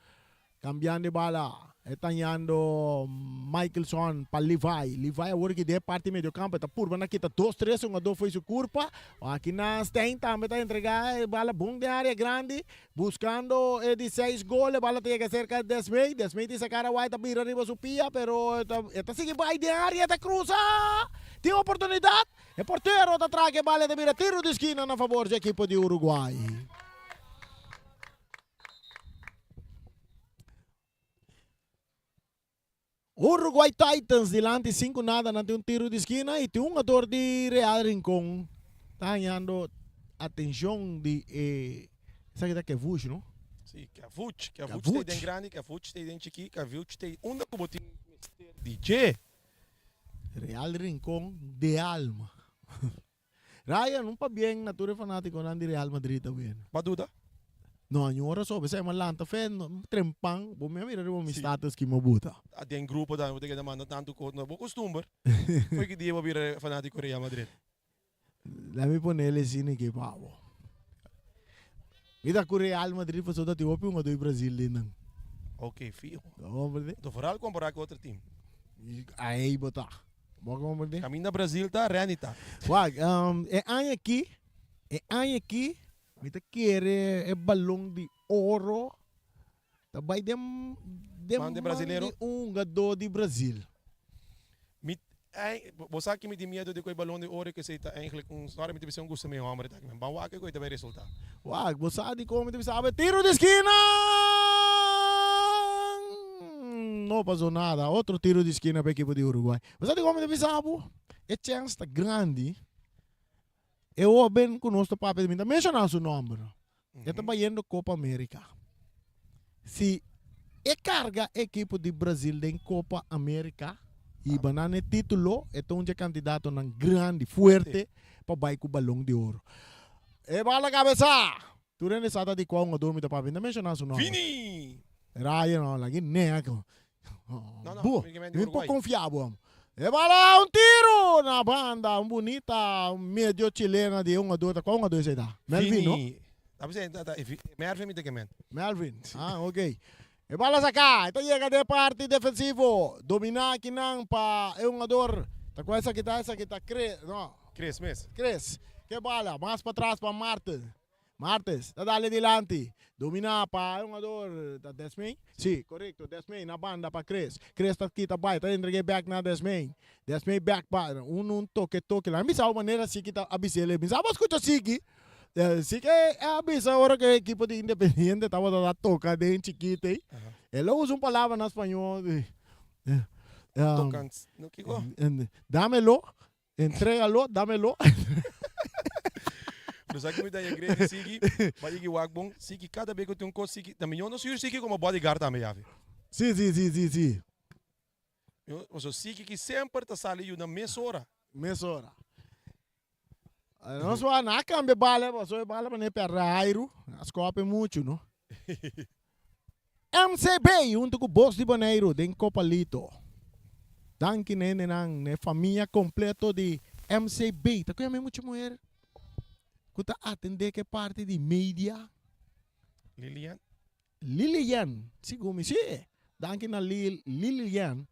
cambiando de bala, etanhando Michaelson para Levi agora que de parte meio campo, tá por aqui tá 2-3, um ador foi sua curva, aqui não tem também tá entregar bala bom de área grande, buscando de 6 goles, bala tem que cerca de 10 meio essa cara vai tá vir arriba su pia, pero tá sigue vai de área, tá cruza, tem oportunidade, o porteiro tá atrás que bala tá vira tiro de esquina na favor da equipe de Uruguai. Uruguay Titans delante 5-0 ante um tiro de esquina e tem um ator de Real Rincón está ganhando atenção de sabe que é Vuch, não? Sim, que a Vuch tem den grande, que a Vuch tem den chiqui, que a Vuch tem onda como tem DJ. Real Rincón de alma. Ryan, não pa bem natura fanático de Real Madrid também. Baduda? Não, a hora só, você é malanta, fé, trempang, bom me mira o meu status que me buta. Tem grupo da eu tenho que mandar tanto coisa, não vou costumar. Foi que dia vou vir fanático Real Madrid. Lá me pôr ele assim que pavo. Vida com Real Madrid passou da Etiópia uma do Brasil não. Ok, fijo. Vamos ver. Do vooral comparar com outro time. Aí botar. Vamos ver. Caminho da Brasil tá, Renita. Wag, é aqui. Mita quer balão de ouro. Também dem de brasileiro. Um gador de Brasil. Você que me tem medo de que o balão de ouro que você está eigenlijk história me teve um gosto meio homem tá. Mas o que coisa vai resultar. Wag, você de como te sabe tiro de esquina. Não passou nada. Outro tiro de esquina para a equipe de Uruguai. Você de como te sabe? A chance está grande. Eu bem conosco papo de mim, mencionar seu nome. Eu estava indo Copa América. Se é carga a equipe de Brasil em Copa América e banana título, então é candidato na grande, forte para baixo com o balão de ouro. E bala cabeça. Tu não sabe de qual dorme da papo, mencionar seu nome. Vini. Raya não, lagi neco. Não, não pouco confiável. E bala tiro na banda, bonita, meio chilena de uma dota. Qual uma dota dá? Melvin, não? Melvin me tem Melvin, ok. E bala saca, então chega de parte defensivo, dominar aqui não para uma dor. Tá com essa que tá Cres, não? Cres mesmo. Cres, que bala, mais para trás para Martes, tá dali delante. Dominar para um jogador da Desmay? Sim, correto. Desmay na banda para Cres. Cres está aqui, está baixo. Está entregue back na Desmay. Desmay back para toque lá. Misa maneira assim que está abisele. Misa vamos escutar Siki. Siki é abisa agora que a equipe de Independiente estava dando toca de chiquita. Ele usa uma palavra na espanhol. Tocando. No que go? Dámelo. Entrégalo. Dámelo. Mas aqui me dá a igreja, Sigi, vai que o Agbon, Sigi, cada vez que eu tenho um coisa, Sigi, também eu não sei o Sigi como bodyguard também, Ave. Sim. Mas o Sigi que sempre está saindo na mesma hora. Não só na cambia bala, mas só bala para per rairo, as copas muito, não? MCB, junto com o boss de Bonaire, de Copalito. Danke nene ne família completa de MCB. Tá com muito mulher. Kuta atender que parte de mídia. Lilian. Sigumi, sim. Danke na Lilian.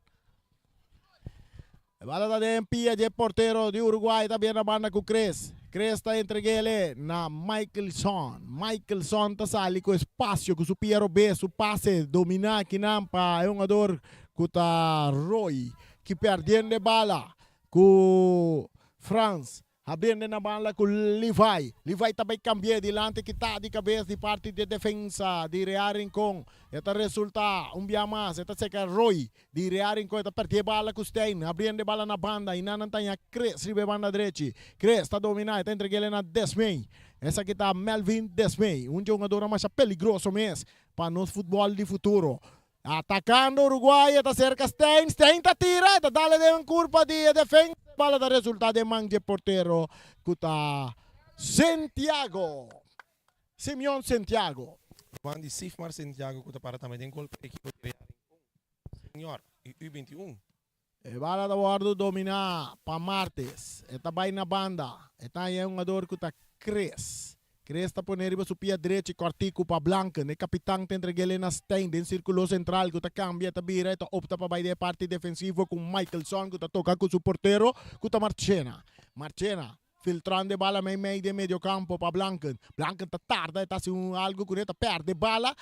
A bala da DMP de porteiro de Uruguai também na banda com Cres. Cres está entregue na Michaelson. Michaelson está sali com espaço com o Piero B, su passe dominar que nampa é um jogador kuta Roy que perdendo de bala com France. Abrindo na bala com Levi. Levi também cambia dilante kita de cabeça de parte de defensa de Real Rincon. Eta resulta biya mas. Eta seca Roy de Real Rincon. Eta perdi bala com Stein. Abrindo bala na banda. Inanantanya Chris ribe banda direita. Chris está dominando. Eta entrega ele na Desmay. Essa aqui tá Melvin Desmay. Jogador mais peligroso mesmo para nosso futebol de futuro. Atacando Uruguai, está cerca Stein. Stein está tira. Está dale de curva de defensa. Bala da resultado de manje portero kuta Santiago. Simeon Santiago. Van die Sifmar Santiago kuta para também tem gol para equipe de Senhor, e U21. Bala da guardo domina para Martes. Eta vai na banda. Eta aí um jogador kuta Cres. Cres está ponendo su pia direito cortico para Blanca. Ne capitão tem entregue na Stein den círculo central kuta cambia ta bira eta opta para vai de parte defensivo com Michaelson kuta toca com su portero kuta Marchena. Marchena filtrando bala meio de meio campo para Blanca. Blanca tá tarda eta se algo com eta perde bala.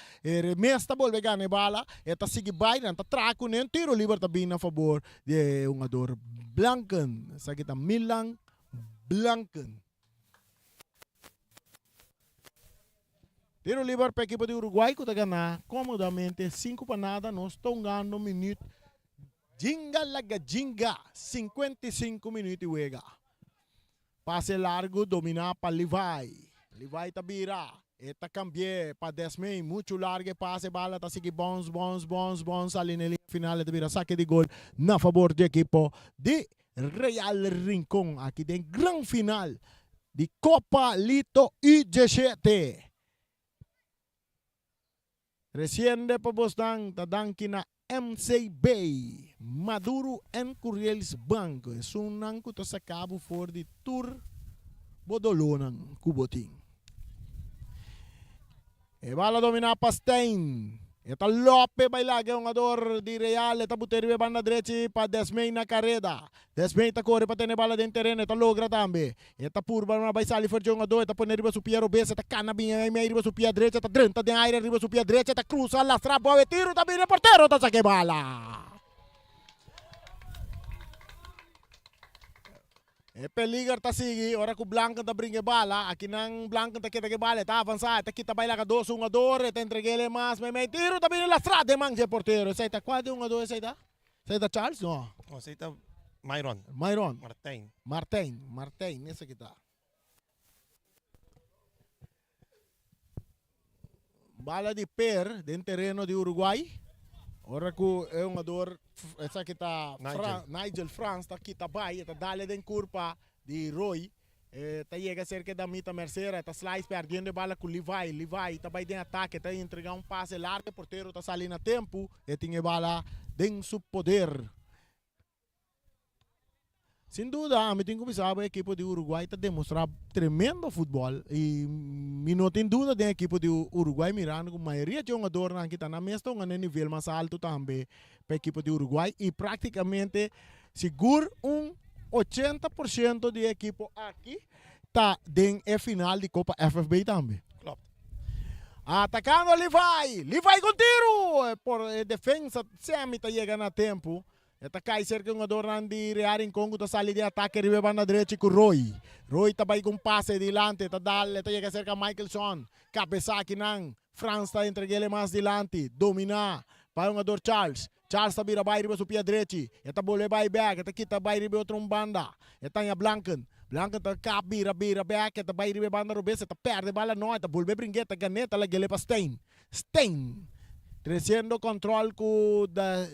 Mesta volve ganhar bala. Eta sigue vai tá traco nem tiro livre tá bem a favor de jogador Blanca. Essa aqui tá Milan Blanca. Tiro livre para a equipe de Uruguai que está ganhando comodamente 5 para nada. Nós estamos ganhando minuto. Jinga laga jinga. 55 minutos e wega. Passe largo, dominar para Levi. Levi está vira. Eta cambie para Desmay. Muito largo, passe bala. Está seguindo bons. Ali na linha final. Está vira saque de gol na favor da equipe de Real Rincon. Aqui tem grande final de Copa Lito I17. Reciente pabostang tadang kina MCB Maduro and Correios Banco. Sunang kuto sa cabo for the tour bodolonang kuboting. E bala domina pa Stein. Eta Lope bailage ang ador di Real. Eta buteri banda direita pa Desmay na carrera. Desmay ta corre pa tene bala den terreno. Eta logra tambe. Eta purba na bay sali for yung ador. Eta pone riba su pia robes. Eta canabinha may riba su pia direita. Eta drenta de aire riba su pia direita. Eta cruza lastra boa tiro tabi ne portero ta sa que bala. E peligar ta sigi, ora ku Blanca ta bringe bala, aqui nang Blanca ta kita ke bala, ta avança, ta kita baila ka dos jogador, ta entreguele mas, may tiro ta bine lastrade manje portero. Sai ta quadro jogador sai ta? Sai ta Charles no? Oh, sai ta Myron. Martin, nessa kita. Bala de per den terreno de Uruguai. Ora ku é um jogador essa que tá Nigel Franz tá aqui tá vai tá dale den curva de Roy tá chega cerca da mita merceira tá slice perdendo bala com Levi tá vai den ataque tá entregar passe largo porteiro tá saindo a tempo e tinha bala den su poder. Sem dúvida, a gente começava a equipe de Uruguai está demonstrando tremendo futebol e não tem dúvida da equipe de Uruguai mirando com a maioria de jogadores que está na mesa estão no nível mais alto também para a equipe de Uruguai e praticamente seguro 80% da equipe aqui está dentro da final de Copa FFB também. Klopt. Atacando Levi com tiro por defesa sempre está chegando a tempo. Eta Kaiser que jogador de Real Rincon que sali de ataque ribe banda direita com Roy. Roy tabay com passe dilante, ta dal, ta chega cerca Michaelson. Cabeça aqui nang Franz ta entreguele mais dilante, domina para jogador Charles. Charles ta bira bay ribe su pia direita. Eta bole bay back, eta kita bay ribe outro banda. Eta ya Blanken ta cap bira back, eta bay ribe banda robes, eta perde bala no, eta volve brinqueta ganeta la gele pa Stein. Crescendo control com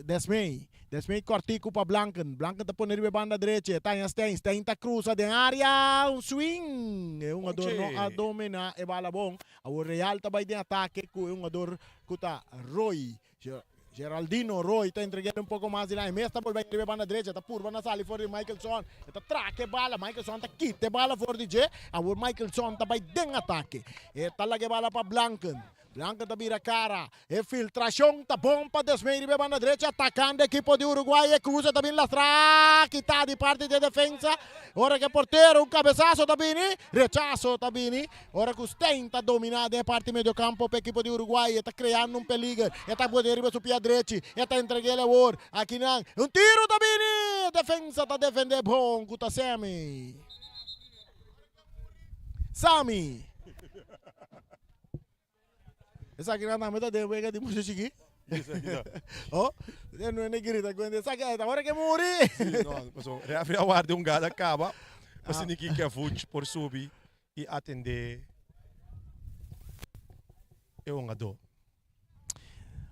Desmay. Desmay cortico para Blanken tá pondo a banda direita. Tá Stein tá cruza de área. Swing. É jogador a dominar. É bala bom. O Real tá vai de ataque com jogador que tá Roy. Geraldino Roy tá entregando pouco mais de lá. E mesmo tá por a banda direita. Tá por banda sali fora de Michaelson. Tá traque bala. Michaelson tá quite bala fora de G. O Michaelson tá vai de ataque. E tá lá que bala para Blanken tá vira cara, infiltração, tá bom para Desmay, riba na direita, atacando a equipe de Uruguai, cruza também lastra, que tá de parte de defesa, ora que porteiro, cabeçaço tá bini, rechaço tá bini, ora que o Stein tá dominado em parte meio campo para a equipe de Uruguai, tá criando perigo, tá poder riba subir a direita, tá entregando o ouro, aqui não, tiro tá bini, defesa tá defendendo bom, que tá semi. Sami. Esa que nada me de wega de mucho chiqui. Oh, não é grita quando essa que agora que morri. Não, mas o refri aguarda gado acaba. Você nem que fute por subir e atender. É dor.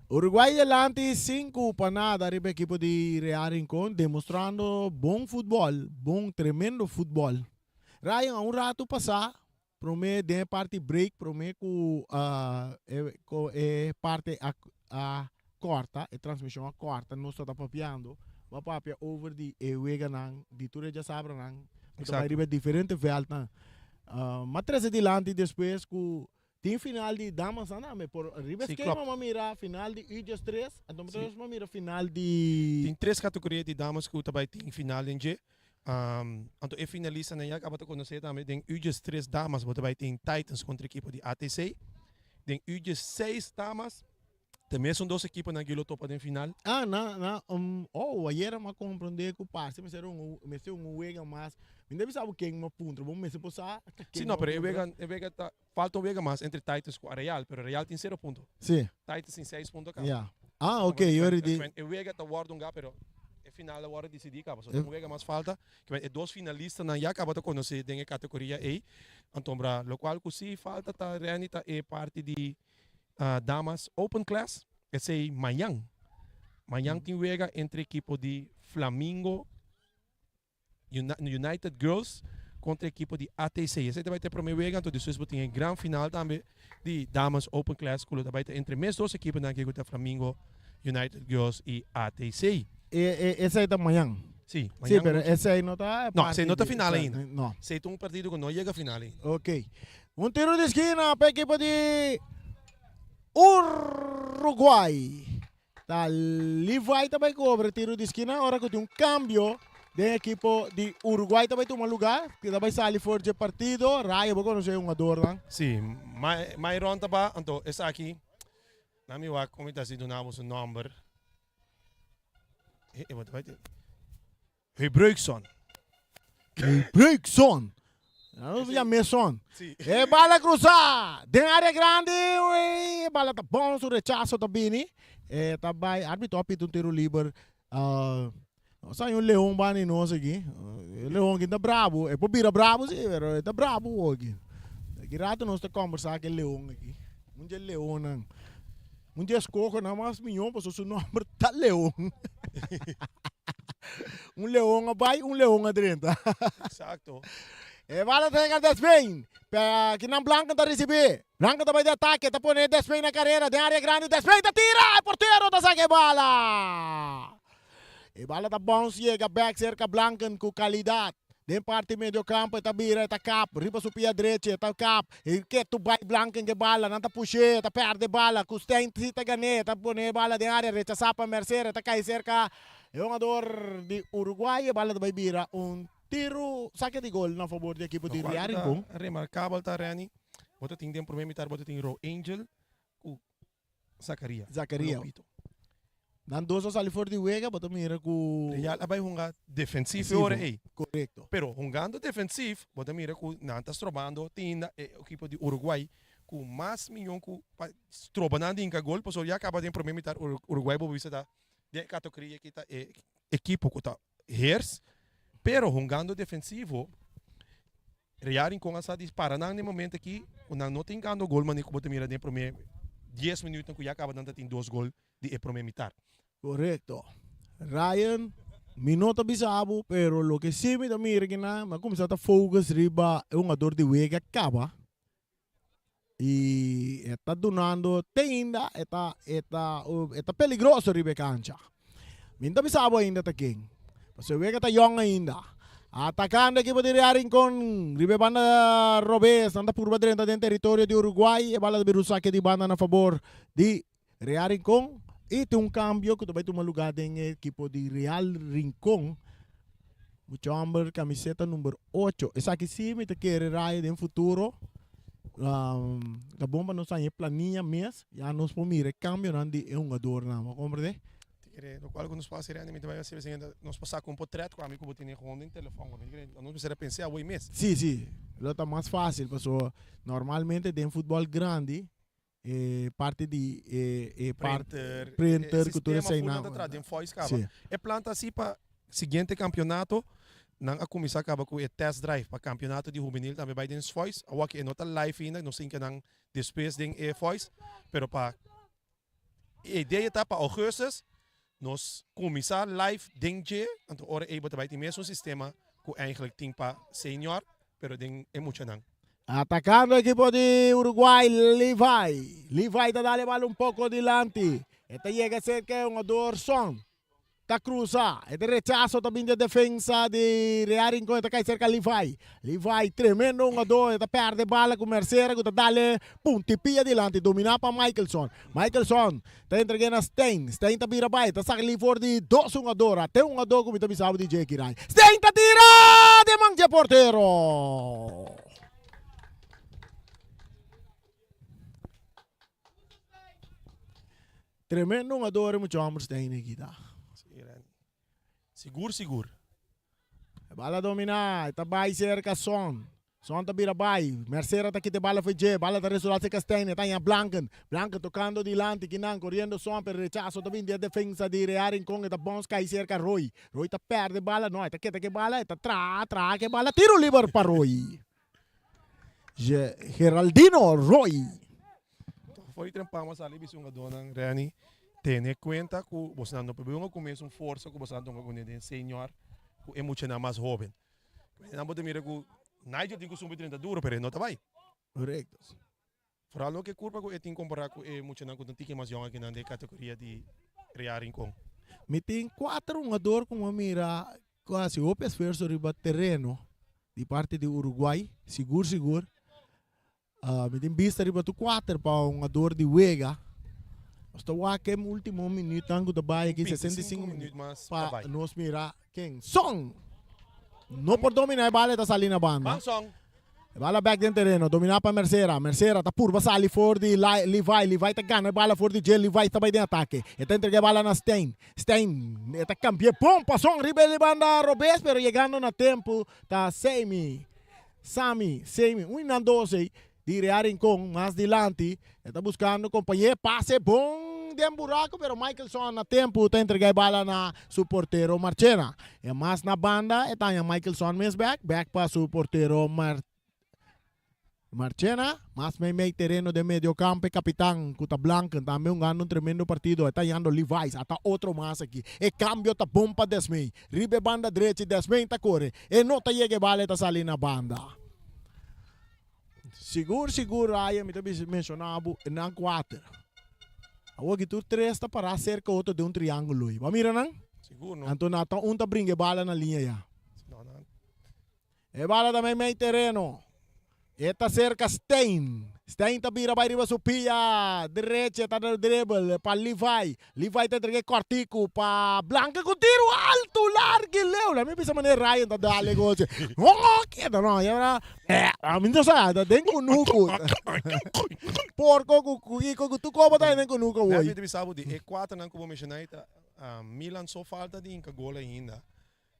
Uruguai delante 5 para nada arriba equipo de Real Rincón demostrando bom futebol, bom tremendo futebol. Ryan a rato passar, promete de parte break, promete que parte a corta, a transmissão a corta, não está papiando, vai papia over de wega nang, de tudo já sabe nang, então vai arriba diferente velta. Mas 13 delante depois que tem final de damas, né? Por arriba esquema, mira final de UJS 3, então depois mira final de... Tem 3 categorias de damas que também tem final em G. Então, é finalista, né? Acaba de conhecer também, tem UJS 3 damas, mas também tem Titans contra a equipe de ATC. Tem UJS 6 damas, também são 2 equipes na Guilherme Topa de final. Ayer eu compreender que o parceiro me ser wega mais. Me deve saber quem me ponto, vamos me posar. Sim, não, pero falta um wega mais entre Titans e Real, pero Real tem 0 pontos. Sim. Titans tem 6 pontos. Yeah. Ok, eu already. O wega está guardando, pero é final agora decidir, acaba. Só tem um wega mais falta, que é 2 finalistas na já acaba de conhecer na categoria A. Então, lo qual que sim falta tá realmente é parte de damas open class, esse é amanhã. Amanhã tem wega entre a equipe de Flamingo United Girls contra a equipe de ATC. Esse vai ter primeiro wega, então depois tem a grande final também de damas open class, que vai ter entre as 2 equipes na equipe de Flamingo United Girls e ATC. Esse aí tá amanhã? Sim, sim, mas esse aí não está... Não, esse aí não está final ainda. Não. Esse é um partido que não chega a final ainda. Ok. Um tiro de esquina para a equipe de Uruguai. Tá, Levi também cobra tiro de esquina, agora que tem um câmbio da equipe de Uruguai também toma lugar, que também sai fora de partido, Raio, porque não sei um adoro. Sim, mas ronda ba, então, esse aqui, na minha como está sendo o número, wat vai ter? Hebreukson. Hebreukson. Não se chama Messon. É bala cruzar, de área grande, bala tá bom, o rechaço tá bem, também, árbitro apita um tiro livre, sai um leão bani nós aqui, leão que tá bravo, é por bira bravo sim, mas tá bravo hoje. Que rato nós tá conversar com leão aqui, um dia leão não, um dia escoco não mais milhão, porque o seu nome tá leão. Um leão abai, um leão adentro. Exato. Vale pegar Despen, que não Blanca tá receber. Blanca também de ataque, tá pondo Despen na carreira, de área grande, Despen tá tira, porteiro tá saque bala. E bala tá bom, chega back cerca Blanca com qualidade. De parte meio campo, tá bira, tá cap, riba supia direita, tá cap. E que tu vai Blanca que bala, não tá puxe, tá perde bala, custém tá ganhe, tá pondo bala de área, rechaçar para Mercedes, tá cai cerca. É um jogador de Uruguai, a bala também bira tiro, saque de gol na favor da equipe de Real Rincón. Remarcável tá Rani. Bota tem tempo para imitar, bota tem Ro Angel com Zacaria. Dan 2 ali fora de wega, bota mira com Real abay hunga defensivo ora aí. Correcto. Pero hungando defensivo, bota mira com nanta strobando tinda o equipe de Uruguai com mais milhão com strobando inca gol, pois já acaba de para imitar Uruguai bo vista da de categoria que tá equipe que tá hers. Pero jogando defensivo, Real Rincón está disparando no momento aqui, quando não tem ganho gol, mas nem como mira de primeiro 10 minutos que já acaba dando tem 2 gols de primeiro mitad. Correcto. Ryan, minuto bisabo, pero lo que sí me mira que na, mas começa a focus riba é um jogador de wega acaba. E está donando ainda, está peligroso riba cancha. Minta bisabo ainda tá quem. Você vê que está young ainda. Atacando a equipe de Real Rincón. Ribe banda Robes. Anda por dentro do território de Uruguai. E bala de saque de banda na favor de Real Rincón. E tem um cambio que também tem um lugar na equipe de Real Rincón. O chamber camiseta número 8. Essa aqui sim me quer raio no futuro. A bomba não sai em planilha mês. Já nos pomira cambio não de um jogador não. Compreende? No qual nos passa realmente vai ser nos passar com um portrait com amigo que tem com um telefone, não precisa pensar o mês. Sim, sim. Lo está mais fácil, porque normalmente tem futebol grande, parte de printer, cultura sem nada. Tem voice acaba. Sim. É planta assim para seguinte campeonato, não a começar acaba com o test drive para campeonato de juvenil também vai ter voice. A que é nota live ainda, não sei que não depois tem voice, pero para a ideia tá para augustus nós começar live dentro, então ora é para ter mesmo sistema que eigenlijk tem para senior, pero tem é muito não. Atacando o equipo de Uruguay, Levi. Levi está dando a bola um pouco adiante. Este chega cerca de Dorson. Está cruza. Este rechazo também de defesa de Real Rincón. Está cai cerca de Levi. Levi tremendo jogador. Está perde bola com Mercedes. Está dando puntipia adiante. Dominar para Michaelson. Michaelson está entregando a Stein. Stein está vira vai. Está sacando for de 2 jogadores. Até um jogador como está bisado de Jake Rai. Stein está tira de mancha porteiro. Tremendo jogador, muito amor tem aqui, tá? Seguro. Bala dominar, tá vai cerca Son. Son tá vira vai. Mercedes tá aqui de bala foi J, bala tá resultado se Castanha, tá em Blanken. Blanken tocando dilante, Kinan correndo Son per rechazo também de defesa de Real Rincón, tá bom cai cerca Roy. Roy tá perde bala, não, tá que bala, tá tra que bala, tiro livre para Roy. Geraldino Roy. Foi trampamos ali bisu nga donan Rani tene cuenta que você não pode um começo força que você não com um senhor que é muito mais jovem. Não pode mirar que Nigel tem que subir 30 duro, pero não tá vai. Correto. Fora lo que culpa que tem comparar com é muito não com tique mais jovem que na categoria de Real Rincón. Me tem 4 jogadores como mira quase o esforço riba terreno de parte de Uruguai, seguro. Me tem vista riba tu 4 para um jogador de Vega. Basta que no último minuto tango da baia aqui 65 minutos para nós mirar quem Song. Não por dominar a bola está salindo a banda. Song. Bala back dentro terreno, dominar para Mercedes tá por passar for de Levi tá ganhando a bola for de J, Levi tá bem de ataque. Está entregue a bola na Stein está campeão, bom, passou um ribe de banda Robes, pero chegando na tempo, tá Sami, um 12 de Real Rincón, mais dilante, está buscando companheiro, passe bom de buraco, pero Michaelson na tempo, está entregue a bola na su porteiro Marchena. E mais na banda, está Michaelson mesmo back para su porteiro Marchena, mas may terreno de medio campo, capitán Cuta Blanca, também ganando tremendo partido, está yendo Levi's, até outro mais aqui. E cambio tá bom para Desmey, ribe banda direita, Desmey tá corre, e não tá chega bala, tá salindo na banda. Seguro, aí me também mencionava, na 4. Agora tu 3 tá para cerca outro de um triângulo, vai mirar não? Seguro. Então um tá brinque bala na linha já. Não. E bala também may terreno. Eta cerca Stein tá vira vai riba supia direita tá no dribble para Levi tá entregue cortico para Blanca com tiro alto largo leu la me bisa maneira Ryan tá dale gol que não era a mim não sabe tem com nuco porco com tu como tá tem com nuco hoje hoje me sabe de E4 não como mencionei tá Milan só falta de inca gol ainda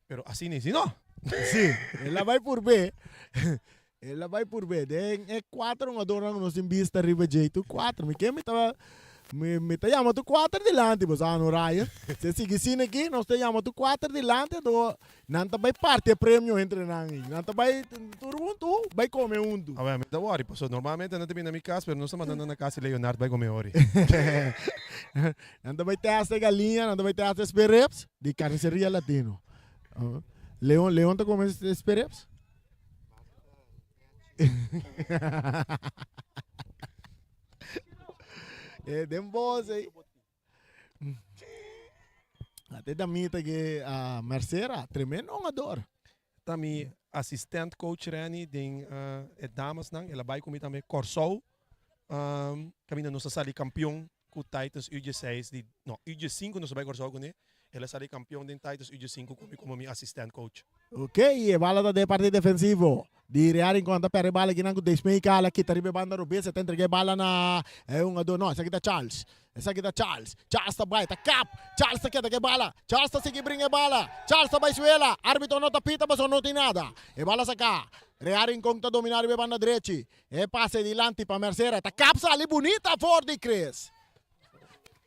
pero assim não sim ela vai por B. Ela vai por B. É 4 jogadores que nós temos vista riba jeito 4. Me tá chamando tu 4 delante, você no raio. Se sigue assim aqui, nós te chamamos tu 4 delante, do não tá vai parte prêmio entre nós. Não tá vai tu vai comer um tu. Ah, mas da worry, porque normalmente não tem na minha casa, mas nós estamos mandando na casa Leonardo vai comer ori. Não tá vai ter essa galinha, não tá vai ter essa espereps de carniceria latino. Leon tá comendo espereps? Dem voz aí. Até da mita que a Mercedes, tremendo jogador. Também assistente coach Rani tem damas nang, ela vai comigo também Corsol. Kami na nossa sali campeão com Titans UG6 de UG5 nossa vai Corsol com ela sali campeão de Titans UG5 como meu assistente coach. Ok, e bala da parte defensivo. Di Real Rincón per bala que não desmei cala aqui tá ribe banda Rubens tá entregue bala na jogador não, essa aqui tá Charles tá vai tá cap Charles tá que bala Charles tá seguir brinca bala Charles tá vai suela árbitro não tá pita mas não tem nada e bala saca Real Rincón está dominando a banda derecha. E passa adiante para Mercedes. Está capsa ali bonita for de Chris.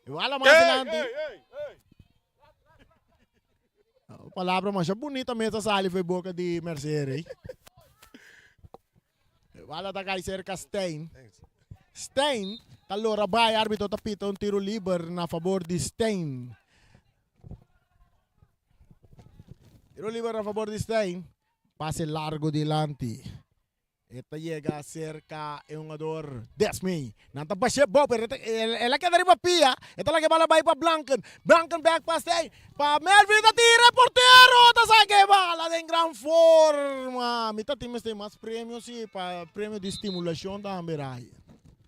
Igual a mais adiante. Palavra mais bonita mesmo sali foi boca de Mercedes. Igual a da cerca Stein. Stein, allora vai arbitro tapita un tiro libero na favor di Stein. Tiro libero a favor di Stein. Pase largo delante. Esta llega cerca e un jugador Desmi. Nanta bashe Bopper. Ela que arriba pia. Esta la que bala vai para Blanken. Blanken back pa Stein. Pa Melvin da tira portero. Ta sa que bala en gran forma. Mita times tem mais prêmio sim para prêmio de estimulação da Amberai.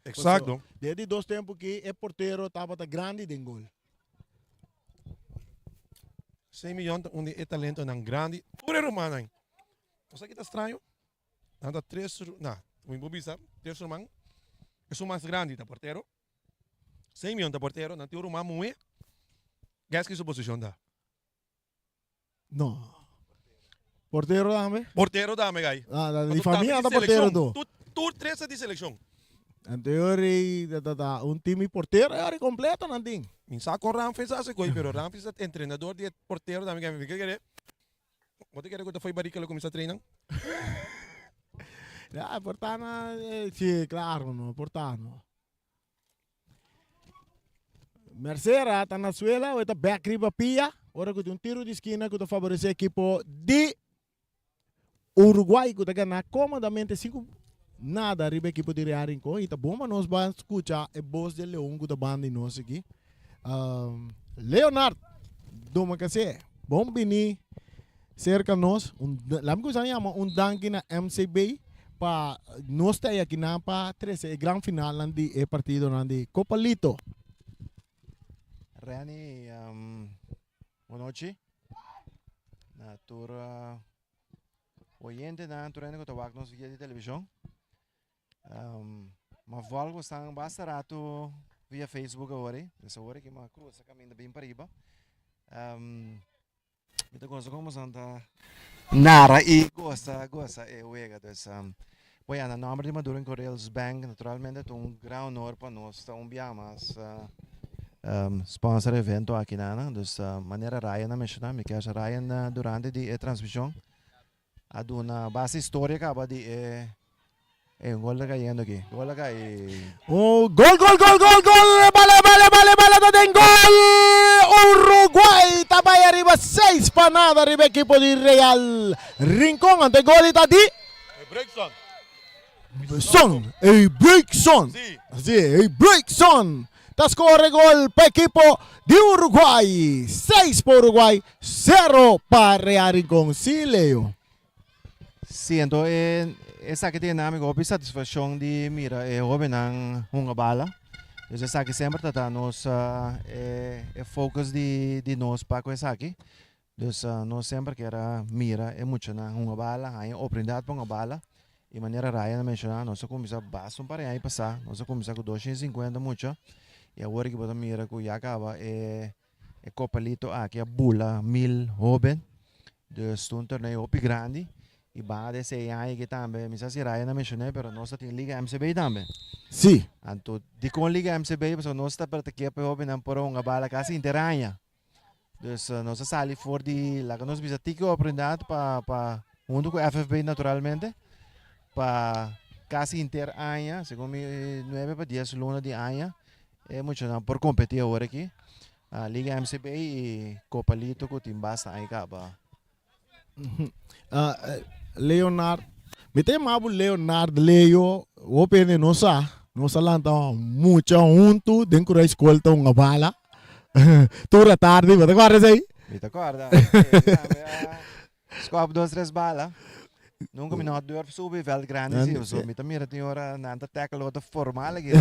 Exacto. Desde 2 tempos que o portero estava grande de gol. 6 milhões onde é talento ng grande. Pura romana. O sea que está estranho. Nada 3, não vou bisa, 3 romano. É o mais grande da portero. 6 milhões da portero, não tem o romano muito. Gas que sua posição dá. Não. Portero dame? Portero dame, gai. De família da portero do. Tu 13 de seleção. Anterior um time portero era completo nanting. Min saco Ram fez essa coisa, pero Ram fez treinador de portero dame gai. Que quer? Você quer que eu foi barica lá começar a treinar? Portana, sì, claro, no, portano. Mercedes está na suela, está back riba pia. Ora que um tiro de esquina que favorece a equipo de Uruguai que está ganhando comodamente 5 nada riba equipo de Real Rincón. E tá bom, mas nós vamos escutar a voz de Leão que está banda nós aqui. Leonardo, doma que se, bom bini cerca nós, lá me chama danke na MCB. Pa nós está aqui na pa 13 gran final nandi e partido nandi Copa Lito. Rani, boa noite. Na tura oyente na turene ko tawag nos via de televisão. Mas valgo sang basta rato via Facebook agora. Essa hora que ma cruz caminho bem para riba. Mita gosta como santa Nara e gosta e uega dessa. Poi a nome de Maduro em Correios Bank, naturalmente é um grande honor para nós, está biamas sponsor evento aqui na, dus maneira Ryan na mencionar, me quer Ryan durante a transmissão, a uma base histórica acaba de um gol caindo aqui, gol cai. Oh, gol, bala, tá tem gol! Uruguai está bem arriba 6 para nada, arriba equipo de Real Rincón, ante gol está de Breakson. Breakson. Sí, Breakson. Está score gol para equipo de Uruguai. 6 para Uruguai, 0 para Real Rincón. Sí, Leo. Sí, então essa que tem nome de satisfação de mira é joven uma bala. Eu sei que sempre está nos focus de nós para essa aqui. Então nós sempre quer mira é muito na uma bala, aí oportunidade para uma bala. E maneira Ryan mencionar, nós começamos basta para aí passar, nós começamos com 250 muito. E agora que botamos mira que já acaba Copa Lito aqui a bula 1000 joven. Dus um torneio bem grande. E vai descer aí que também, me se Ryan mencionar, pero nós temos Liga MCB também. Sim. Então, de com Liga MCB, porque nós está para que a joven não por uma bala quase inteira. Dus nós saímos fora de lá que nós visa tique a oportunidade para junto com FFB naturalmente. Para casi inter año, según mi 9 para 10 luna de año, mucho por competir ahora aquí. Liga MCB y Copa Lito que timbasa ahí acaba. Leonardo, me tem mabu Leonardo Leo, o pene nossa lanta muito junto dentro da escola uma bala. Toda tarde, você acorda aí? Me acorda. Escopo 2, 3 balas. Nunca me não durf subir velho grande sim, so me também tem hora na tackle outra formal aqui.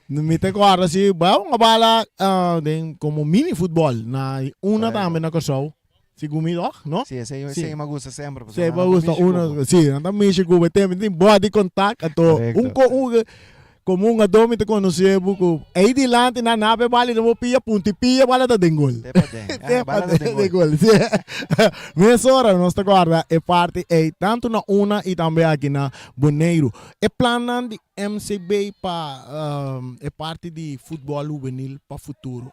Me te guarda se vai uma bala como mini futebol na uma também na coção. Segundo não? Sim, sim, me gusta sempre. Sim, me gusta uma, sim, anda me chegou, tem body contact, então como nga domi te conocebo ko ay dilante na nabe bali na mo pia punti pia bala da dengol. Tepa den. Bala na dengol. Dengol. Nessa hora nós guarda é parte é tanto na una e também aqui na Bonaire. É planan de MCB para é parte de futebol juvenil para futuro.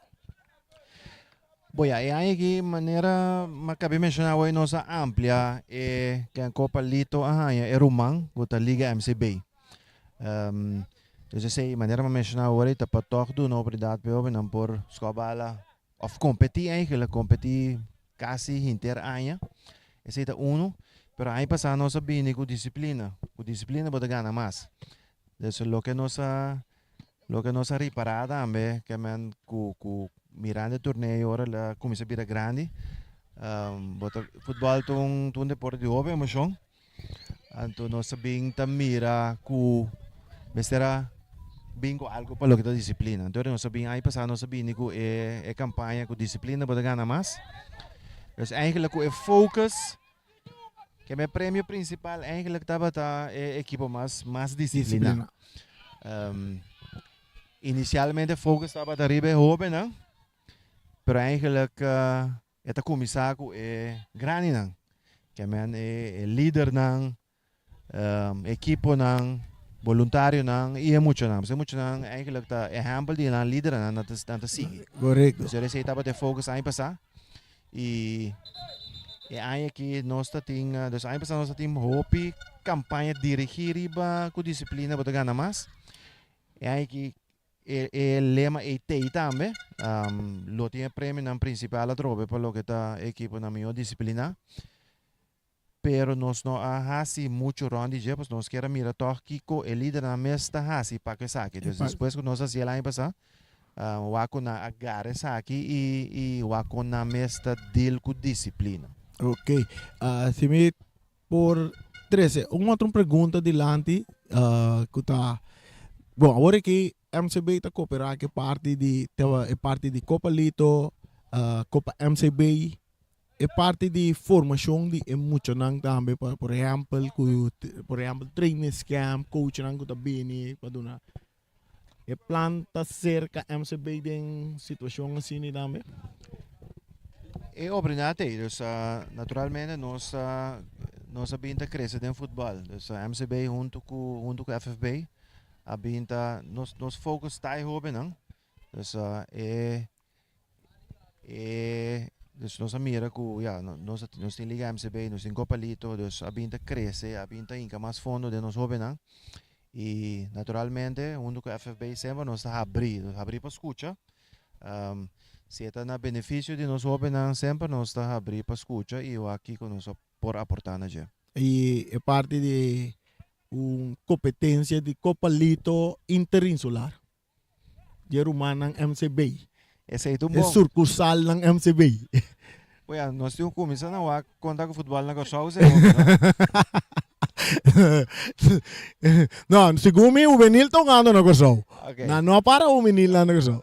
Boya, e aí que maneira makabi mencionar hoje nossa amplia é que a Copa Lito é rumang com a Liga MCB. Dus sei maneira mencionar hoje tá para todo no oportunidade para não por escola of competir eigenlijk competir quase inteiro ano. Esse é uno, pero aí passar nossa bem com disciplina pode ganhar mais. Dus lo que nossa reparada também que man com mirando torneio ora la começa a virar grande. Futebol um deporte de hobby, mas não. Então nós sabemos que mira com bestera bem com algo para o que da disciplina. Então nós sabemos aí passar nós sabemos que é campanha com disciplina para ganhar mais. Dus eigenlijk o focus que meu prêmio principal eigenlijk estava é equipo mais disciplina. Inicialmente focus estava da ribe hobby, não? Pero eigenlijk esta comissário é grande não, que é líder não, equipo não, voluntário não e é muito não, eigenlijk tá exemplo de não líder não na sigue. Correto. So esse estava de focus aí passar e aí que nós tinha, dus aí passar nós tinha hopi campanha dirigir riba com disciplina para ganhar mais. E aí que el lema é TI também, lo tinha prêmio na principal a trobe para o que está equipo na minha disciplina, pero nós não hasi muito rondi já, pois nós queremos mirar toque com o líder na mesta hasi para que saque. Depois que nós assim lá em passar, wako na agarre saque e wako na mesta deal com disciplina. Ok, se me por 13, uma outra pergunta de Lanti, que tá bom, agora que MCB está cooperar que parte de Copa Lito, Copa MCB, é parte de formação de emocional também, por exemplo, training camp, coaching que tá bem, para dona. É planta cerca MCB em situação assim também. É obrigado, dus naturalmente nós abinta crescer no futebol, dus MCB junto com FFB. Abinta nos focus tai hobe não, dus dus nós mira ku nós tem liga MCB, nós tem Copa Lito, dus abinta cresce, abinta inca mais fundo de nos hobe não, e naturalmente junto com FFB sempre nós abrir para escuta, se está na benefício de nos hobe não sempre nós está abrir para escuta e eu aqui com nós por aportar na já. E é parte de competência de Copa Lito interinsular. Gerumana ng MCB. Esse aí é bom. É sucursal ng MCB. Ué, nós temos começar a contar com o futebol na Costa Não, segundo o juvenil estão ganhando na Costa. Okay. Não para o juvenil na Costa.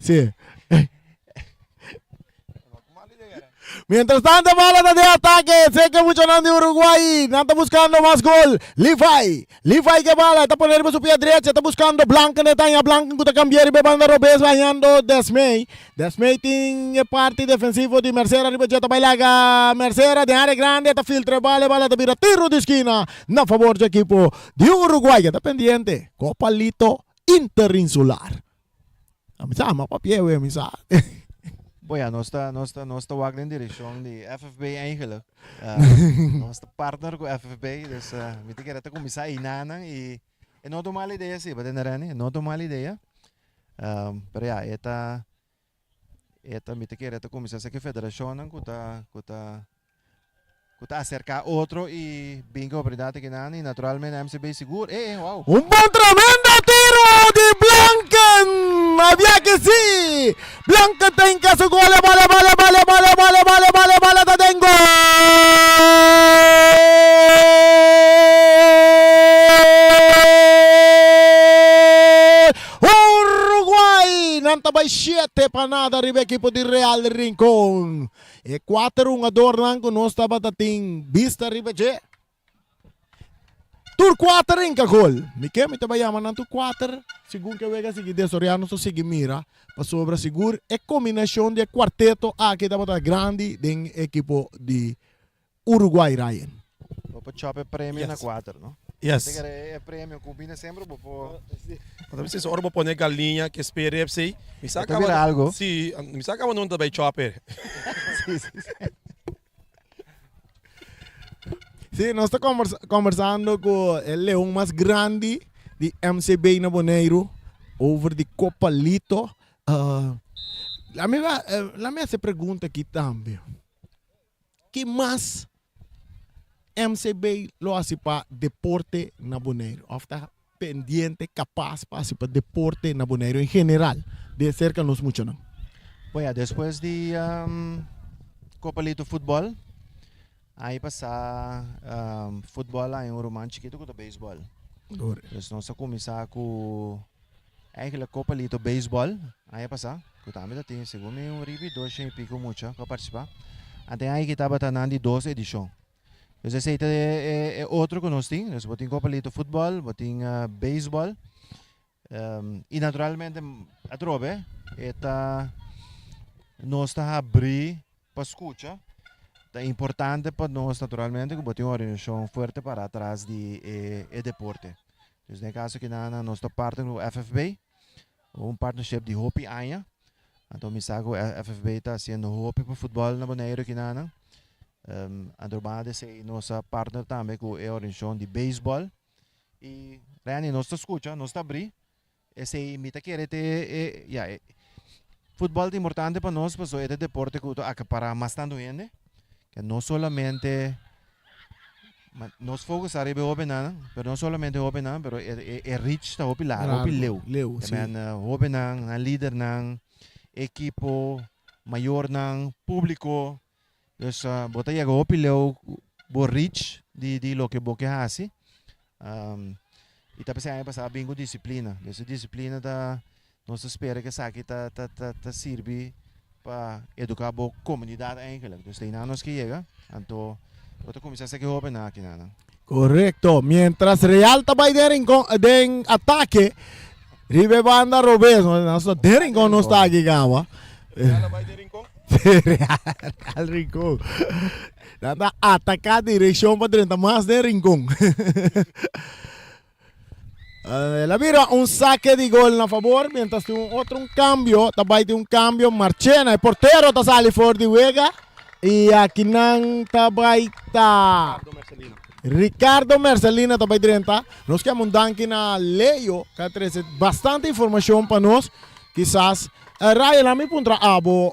Sim. Mientras tanto, bala de ataque. Sé que mucho de Uruguay. No está buscando más gol. Levi que bala. Está poniendo su pie derecha. Está buscando Blanca. Netanya Blanca. Que está cambiando. Y banda Robes. Bañando Desmey. Desmey tiene parte defensivo de Mercera. Arriba ya está bailaga. Mercera de área grande. Está filtra. Bala. Está vira tiro de esquina. No favor del equipo de Uruguay. Está pendiente. Copa Lito interinsular. Amisama papier. Amisama. Boja, nós está em direção de FFB eigenlijk. Nós partner com FFB, dus we queremos começar a inana e não é uma ideia sim, para não é uma ideia. Pero ja, esta me queremos começar a federação que está acercar outro e bingo oportunidade que não e naturalmente a MCB seguro. Wow. Un buen tremendo tiro de Blanken. Había que sí. Blanken tenga su gol. Vale. Te tengo. Uruguay. Nantabay 7 pa nada arriba equipo de Real Rincón. E 4 adornan con nós estava dating vista arriba je. Tur 4 em gol. Mike, me tava chamando Tur 4. Segundo que vega seguir de Soriano, só seguir mira. Para sobre seguro. É combinação de quarteto que tava grande de equipo de Uruguai, Ryan. Vou chopper prêmio na Yes. 4, não? Yes. É prêmio, combina sempre, vou Talvez vocês ora pôr galinha que espere sei. Me saca Também era algo. Sim, me saca não também chopper. Sim, nós estamos conversando com o leão mais grande de MCB na Bonaire over de Copa Lito. La minha se pergunta aqui também. Que mais MCB lo hace para deporte na Bonaire? Ou está pendiente, capaz para hacer para deporte na Bonaire em geral? De cerca nos mucho, não? Bueno, depois de Copa Lito Futebol, aí passar futebol lá em um romance chiquito com o beisebol. Então nós começar com a Copa Lito Beisebol, aí passar, que também tem segundo um ribi 200 e muito para participar. Até aí que estava tendo 2 edições. Então esse é outro que nós temos, nós temos Copa Lito Futebol, temos beisebol. E naturalmente a trobe nós está abrir para escutar. É importante para nós naturalmente que temos uma organização forte para atrás de deporte. Então no caso que nós estamos parte do FFB, um partnership de hockey Anha. Então me saco FFB está fazendo hockey para futebol na Bonaire que nana. Androbade é nossa partner também com a organização de beisebol. E Rani nós está escuta, nós está abrir. Esse imita que futebol é importante para nós, porque é deporte que para mais tanto gente, que não solamente nós focus arriba o benana, mas não solamente o benana, mas é rich está o pilar, o pileu. Também o benana, líder nang, equipo, maior nang, público, então bota chega o pileu, o rich de lo que boque hasi. E também se aí passar bem com disciplina. Essa disciplina da nós espera que essa aqui tá sirve para educar a comunidade ainda. Então tem anos que chega, então outra começar a ser que open aqui nada. Correcto. Mientras Real está en ataque, Ribe Banda Robes, nosso Rincón não está aqui, gawa. Real Rincón. Está atacar direção para dentro, mais de Rincón. La mira, un saque de gol a favor, mientras que un cambio, también de un cambio, Marchena, el portero está sale for de Vega, y aquí nan también está Ricardo Mercelina también dentro. Nos quedamos un danke na Leo, que trae bastante información para nos, quizás. Ryan, a mim puntra abo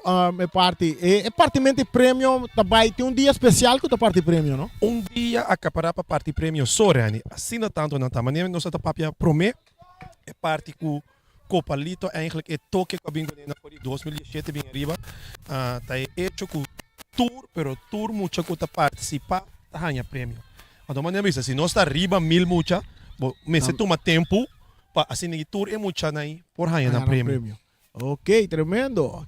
é partimento prêmio também tem dia especial que o parte prêmio, não? Dia acapará para parte prêmio Sorani. Assim tanto na tamanho nós está papia prome é parte com Copa Lito eigenlijk é toque com a bingo na por 2017 bem arriba. Tá hecho com tour, pero tour mucha que participa tá ganha prêmio. Então maneira vista, se nós está arriba 1000 mucha, me se toma tempo para assim que tour é mucha aí por ganhar na prêmio. Ok, tremendo.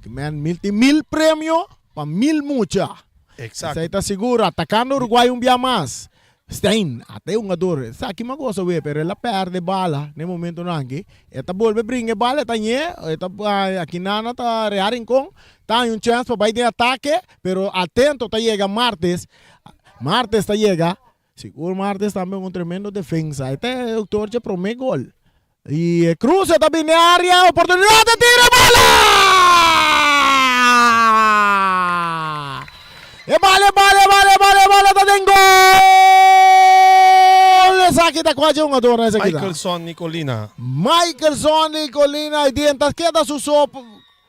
Mil premios para 1000 mucha. Exacto. Você está seguro, atacando Uruguai dia mais. Stein, até um ador. Sabe que me gosta ver, pero ela perde bala no momento não aqui. Ela volve brincar bala, tá nhé. Aqui nana tá Real Rincón. Tá um chance para ir de ataque, pero atento, tá chega martes. Martes tá chega. Seguro martes também um tremendo defensa. Até o doctor já promete gol. Y cruce también en área, oportunidad de tiro, bola. Vale, está en gol. Esa quita quase un adorno esa quita. Michaelson Nicolina, y dientas queda su sopa.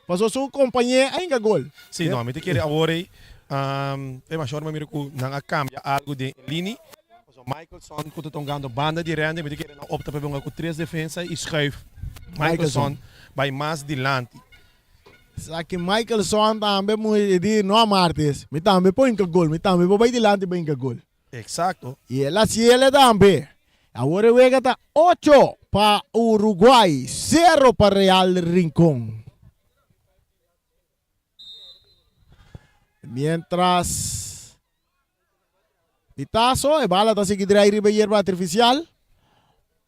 Pasó su compañero en gol. sim, não, me te querer agora é mais chama miro que não cambia algo de linha. Michaelson quando estão ganhando banda de rende, me te querer opta para com 3 defesa e schuif. Michaelson vai mais adiante. Sabe que Michaelson também muito no martes. Me também põe gol, me também vai adiante bem gol. Exacto. Y él así él también. Ahora juega está 8 para Uruguay, 0 para Real Rincón. Mientras Pitazo, bala está seguindo a hierba artificial.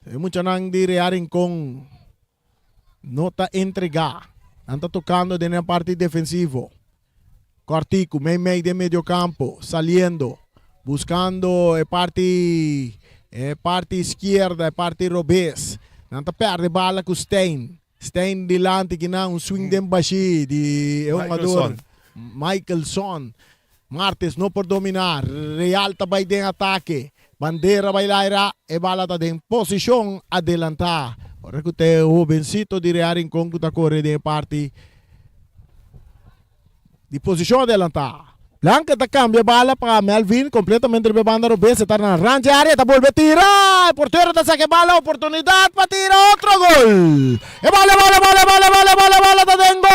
Mucha nang di rearing kong nota entregar. Anda tocando de la parte defensivo. Cortico, meio de medio campo, saliendo, buscando parte izquierda, parte robês. Anda perde bala com Stein. Stein dilante que não, swing de baixi, de jogador. Michaelson. Martes não por dominar. Real tá vai de ataque. Bandeira vai lá e bala tá em posição adelantar. Ora que te o vencito di rearing con que corre de parte di posição adelantar. Blanca tá cambia bala para Melvin completamente de banda Robes está na range área, tá volve tirar, porteiro tá saque bala, oportunidade para tirar outro gol. E bola tá dentro gol.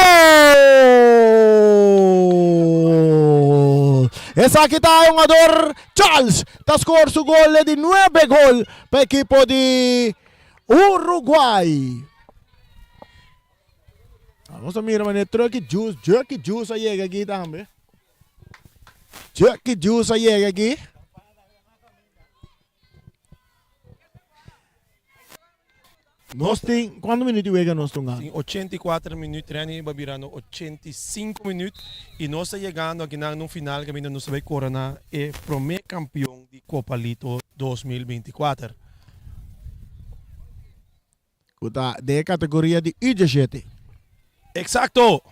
Essa aqui tá o jogador Charles, tá score su gol de 9 gol para equipo de Uruguai. Vamos a mirar, mano, Jerky Juice llega aqui também. Jerky Juice llega aqui. Nós tem, quantos minutos chega nós estamos? 84 minutos, Rani Babirano, 85 minutos. E nós estamos chegando aqui no final, que ainda não se vai coronar, é o primeiro campeão de Copa Lito 2024. De categoria de U17. Exacto.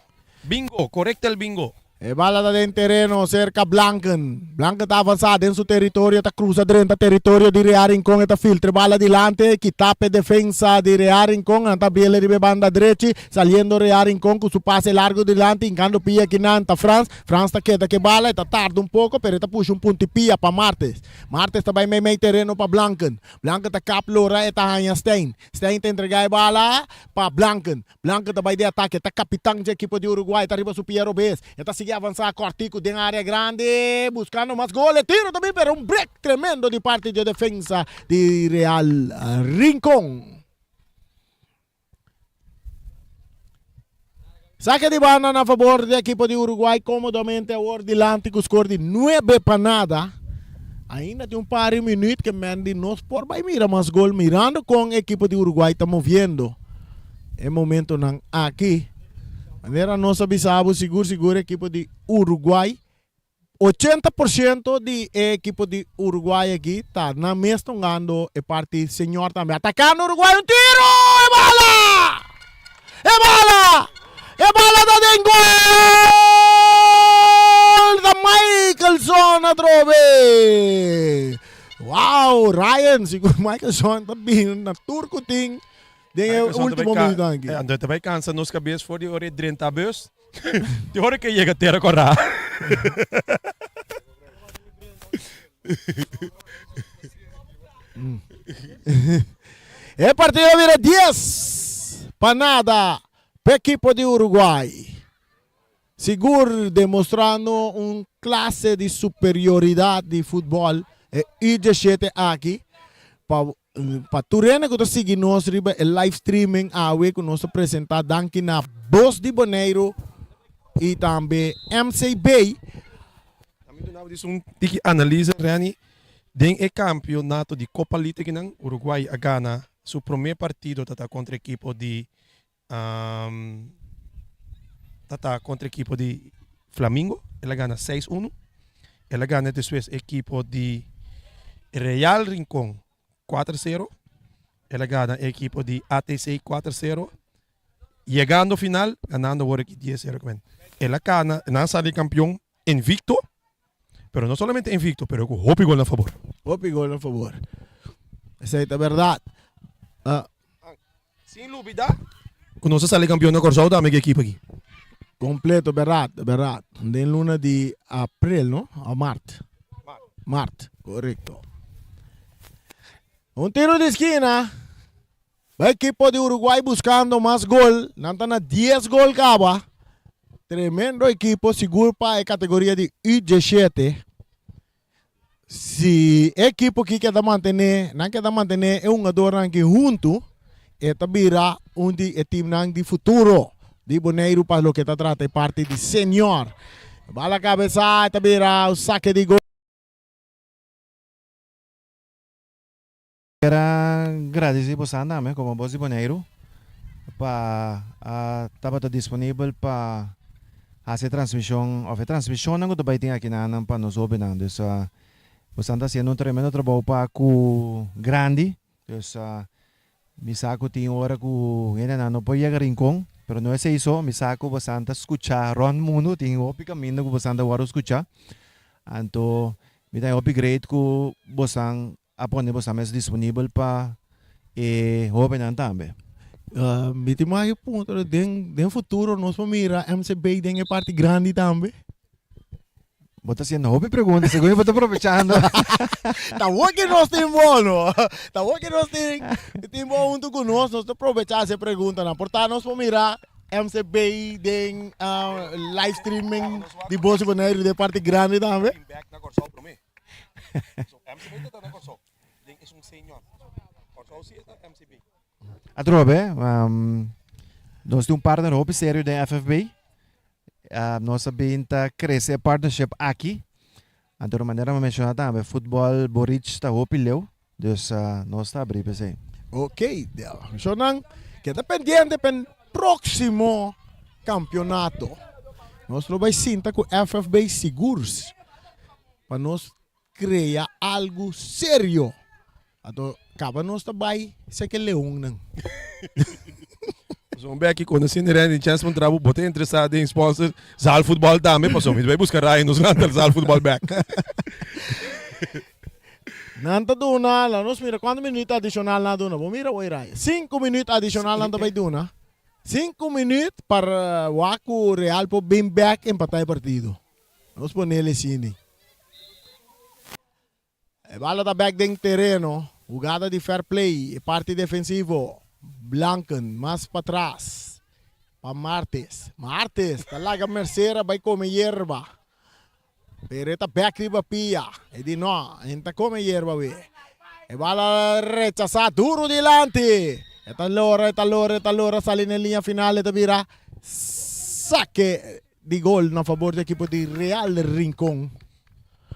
Bingo, correcto el bingo. E bala tá dentro terreno cerca Blanken. Blanken tá avançado em seu território, tá cruza dentro do território de Real Rincón, tá filtra bala dilante, que tapa defensa de Real Rincón, tá bela de banda direita, saliendo Real Rincón com seu passe largo dilante, encando pia aqui na France. France tá quieta que bala, tá tarde pouco, pero tá puxa pontipia para Martes. Martes tá vai meio terreno para Blanken. Blanken tá caplora e tá ganha Stein. Stein tá entregar a bala para Blanken. Blanken tá vai de ataque, tá capitão de equipe de Uruguai, tá arriba su Piero Bez. Tá avançar Cortico dentro da área grande, buscando mais goles, tiro também, pero um break tremendo de parte de defesa de Real Rincón. Saque de banda a favor da equipe de Uruguai, comodamente a ordilante com score de 9 para nada. Ainda tem par de minutos que Mendy nos por vai mirar mais gol, mirando com a equipe de Uruguai, está movendo. É momento não aqui. Maneira nossa bisabo seguro equipe de Uruguai 80% de equipe de Uruguai aqui tá na mesa ganhando e parte senhor também atacando Uruguai tiro e bola da dentro gol da Michaelson a trove. Wow, Ryan seguro Michaelson também na turco ting. Den último minuto aqui. Ando também cansa nos cabeças for de hora 30 bus. De hora que chega terra correr. É partido vira 10 para nada para a equipe de Uruguai. Seguro demonstrando classe de superioridade de futebol. É U17 aqui. Para turena que está seguindo nós riba o live streaming que nós apresentamos aqui na Bos de Bonaire e também MCB. Também nós disse tiki analisa Rani den e campeonato de Copa Lito que não Uruguai a Gana seu primeiro partido tata contra a equipe de contra a equipe de Flamengo, ela gana 6-1. Ela gana depois a equipe de Real Rincón 4-0. Ela gana a equipe de ATC 4-0. Llegando ao final, ganando por aqui 10-0. Ela gana, não sale campeão invicto, pero não somente invicto, pero com hopi gol a favor. Hopi gol a favor. Essa é a verdade. Sem dúvida, quando você sale campeão na Corsão, dá a minha equipe aqui. Completo, verdade. De luna de abril, não? A Marte, correto. Tiro de esquina. A equipe de Uruguai buscando mais gol. Não na 10 gol acaba. Tremendo equipo, seguro para a categoria de U17. Se a equipe que quer manter, não quer manter é um jogador que junto, esta virá de time de futuro. De Bonaire para o que está tratando parte de senior. Bala cabeça, esta virá o saque de gol. quero agradecer você também, como Voz de Bonaire, para estava disponível para fazer transmissão, a transmissão não vai ter aqui na para nós ouvir, então você está fazendo tremendo trabalho para o grande, então me saco tem hora que ainda não pode chegar rincón, pero não é isso, me saco bastante escuchar ron mundo, tem o caminho que você anda agora escuchar, então me dá upgrade que você apone você mais disponível para ouvir também. Miti mais ponto, den futuro nós vamos mirar MCB tem a parte grande também. Bota haciendo hobby pergunta, seguro eu estou aproveitando. Tá bom que nós temos bom, tá bom que nós temos bom junto conosco, nós aproveitar essa pergunta, na portanto nós vamos mirar MCB tem live streaming de Voz de Bonaire de parte grande também. Back na Corsol para mim. MCB está na Corsol. É um senhor. Corsol sim está MCB. A trobe, nós temos partner hobby sério da FFB. Nós sabemos crescer a partnership aqui. Então, de maneira que mencionar também, futebol Boric está hobby leu. Então, nós está abrindo para Ok, so nang kita pendiente pen próximo campeonato. Nós vai sinta com FFB seguros para nós criar algo sério. Ato acaba nós também se que leão nang. Zo'n aqui quando assim nem chance para trabalho, botei interessado em sponsor, Zal Futebol também, passou, me vai buscar aí nos cantos Zal Futebol back. Nanta duna, lá nós mira quantos minutos adicional na duna, vamos mira oi rai. 5 minutos adicional na também duna. 5 minutos para o Waku Real por bem back empatar o partido. Nós ponele sini. A bola da back dentro terreno, jogada de fair play, parte defensivo. Blanken, mais para trás. Para Martes. Martes, talaga merceira, vai comer hierba. Pereta back riba pia. E di no, enta come hierba we. E bala rechazar duro delante. E talora, sale na linha final e tabira. Saque de gol na favor do equipo de Real Rincón.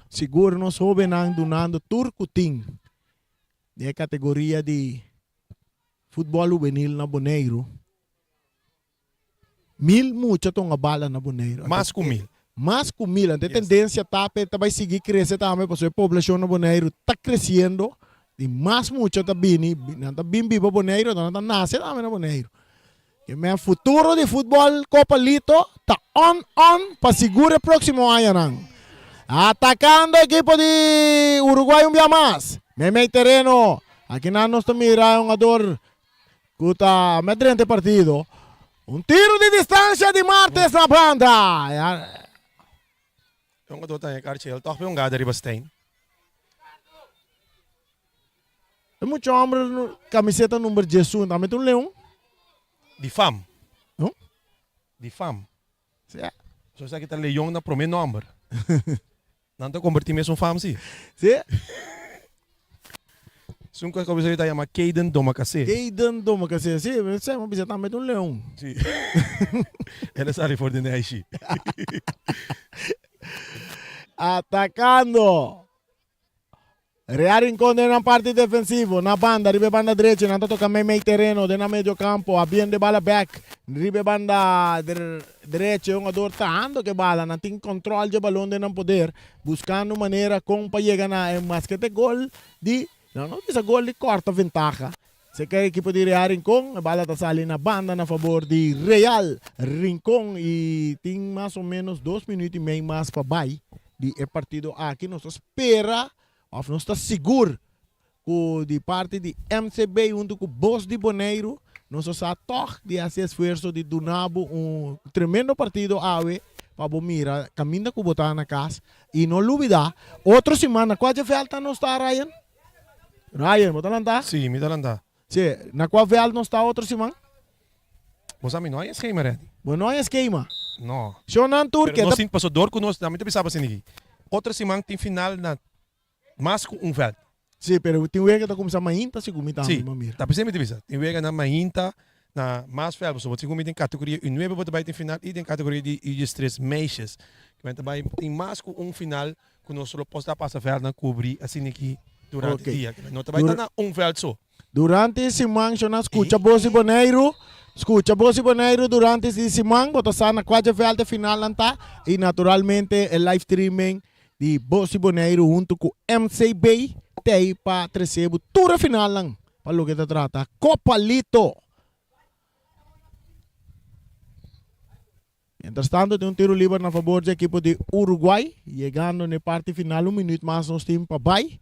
Seguro nos jovenang donando Turcutin. De categoria de futebol juvenil na Bonaire. 1000 mucha tong bala na Bonaire. Mais com 1000. Mais com 1000. A tendência tá vai seguir crescer também, porque a população na Bonaire está crescendo. E mais mucha tá bini, tá bim viva Bonaire, tá nasce também na Bonaire. Que meu futuro de futebol Copa Lito tá on para segurar o próximo ano. Atacando a equipe de Uruguai um dia mais. Meio terreno. Aqui na nós mira um ador Kuta medrente partido. Tiro de distância de Martes na banda. Yung ato tayo, Carchel, toch pa yung gada riba stain. É muito homem camiseta número 18, também tem um leão. Di fam. Huh? Di fam. Sim. So sa kita leong na promen number. Nanto convertir mesmo fam si. Sim. Sungka ko bisa tayo Caden Domakase. Caden Domakase. Sim, você não precisa também tem um leão. Si. Ela sari for the night. Atacando. Real Rincón na parte defensiva, na banda, ribe banda direita, na toca meio terreno, na meio campo, abrindo bala back, ribe banda direita, um ador ando que bala, não tem controle de balão de não poder, buscando maneira como para chegar na masquete gol de, não precisa gol de corta ventaja. Se quer a equipe de Real Rincón, a bala está saindo na banda na favor de Real Rincón e tem mais ou menos 2 minutos e meio mais para baixo de partido aqui, nós espera. Of nós está seguro que de parte de MCB junto com o Voz de Bonaire, nós está toch de fazer esforço de donabo tremendo partido awe para mira caminha com botar na casa e não olvidar outra semana quase falta não está Ryan. Ryan, botar lá? Si, mi talanda. Sim, na qual falta não está outra semana? Mas a mim não é esquema, Red. Bom, não é esquema. No. Shonan Tour Pero nós sim passou dor conosco, também te pensava assim. Outra semana tem final na mas com veld. Sim, pero tem que tá começando a inta se comita Sim, mamir. tá pensando divisa. Tem wega na mainta na mais veld, so você comita em categoria e não é para bater final e tem categoria de três meses. Que vai também tem mais com final que nós só posso passar veld na cobrir assim aqui durante Okay. o dia. Não vai estar na veld só. Durante esse semana, eu escuta Bosi Boneiro. Escuta Bosi Boneiro durante esse semana. Bota só na quarta volta final lá tá. E naturalmente o live streaming de Bosi Boneiro junto com MCB. Tem para receber toda a final lá. Para o que te trata. Copa Lito. Entretanto, tem um tiro livre na favor do equipe de Uruguai. Chegando na parte final, 1 minuto mais nós temos para baixo.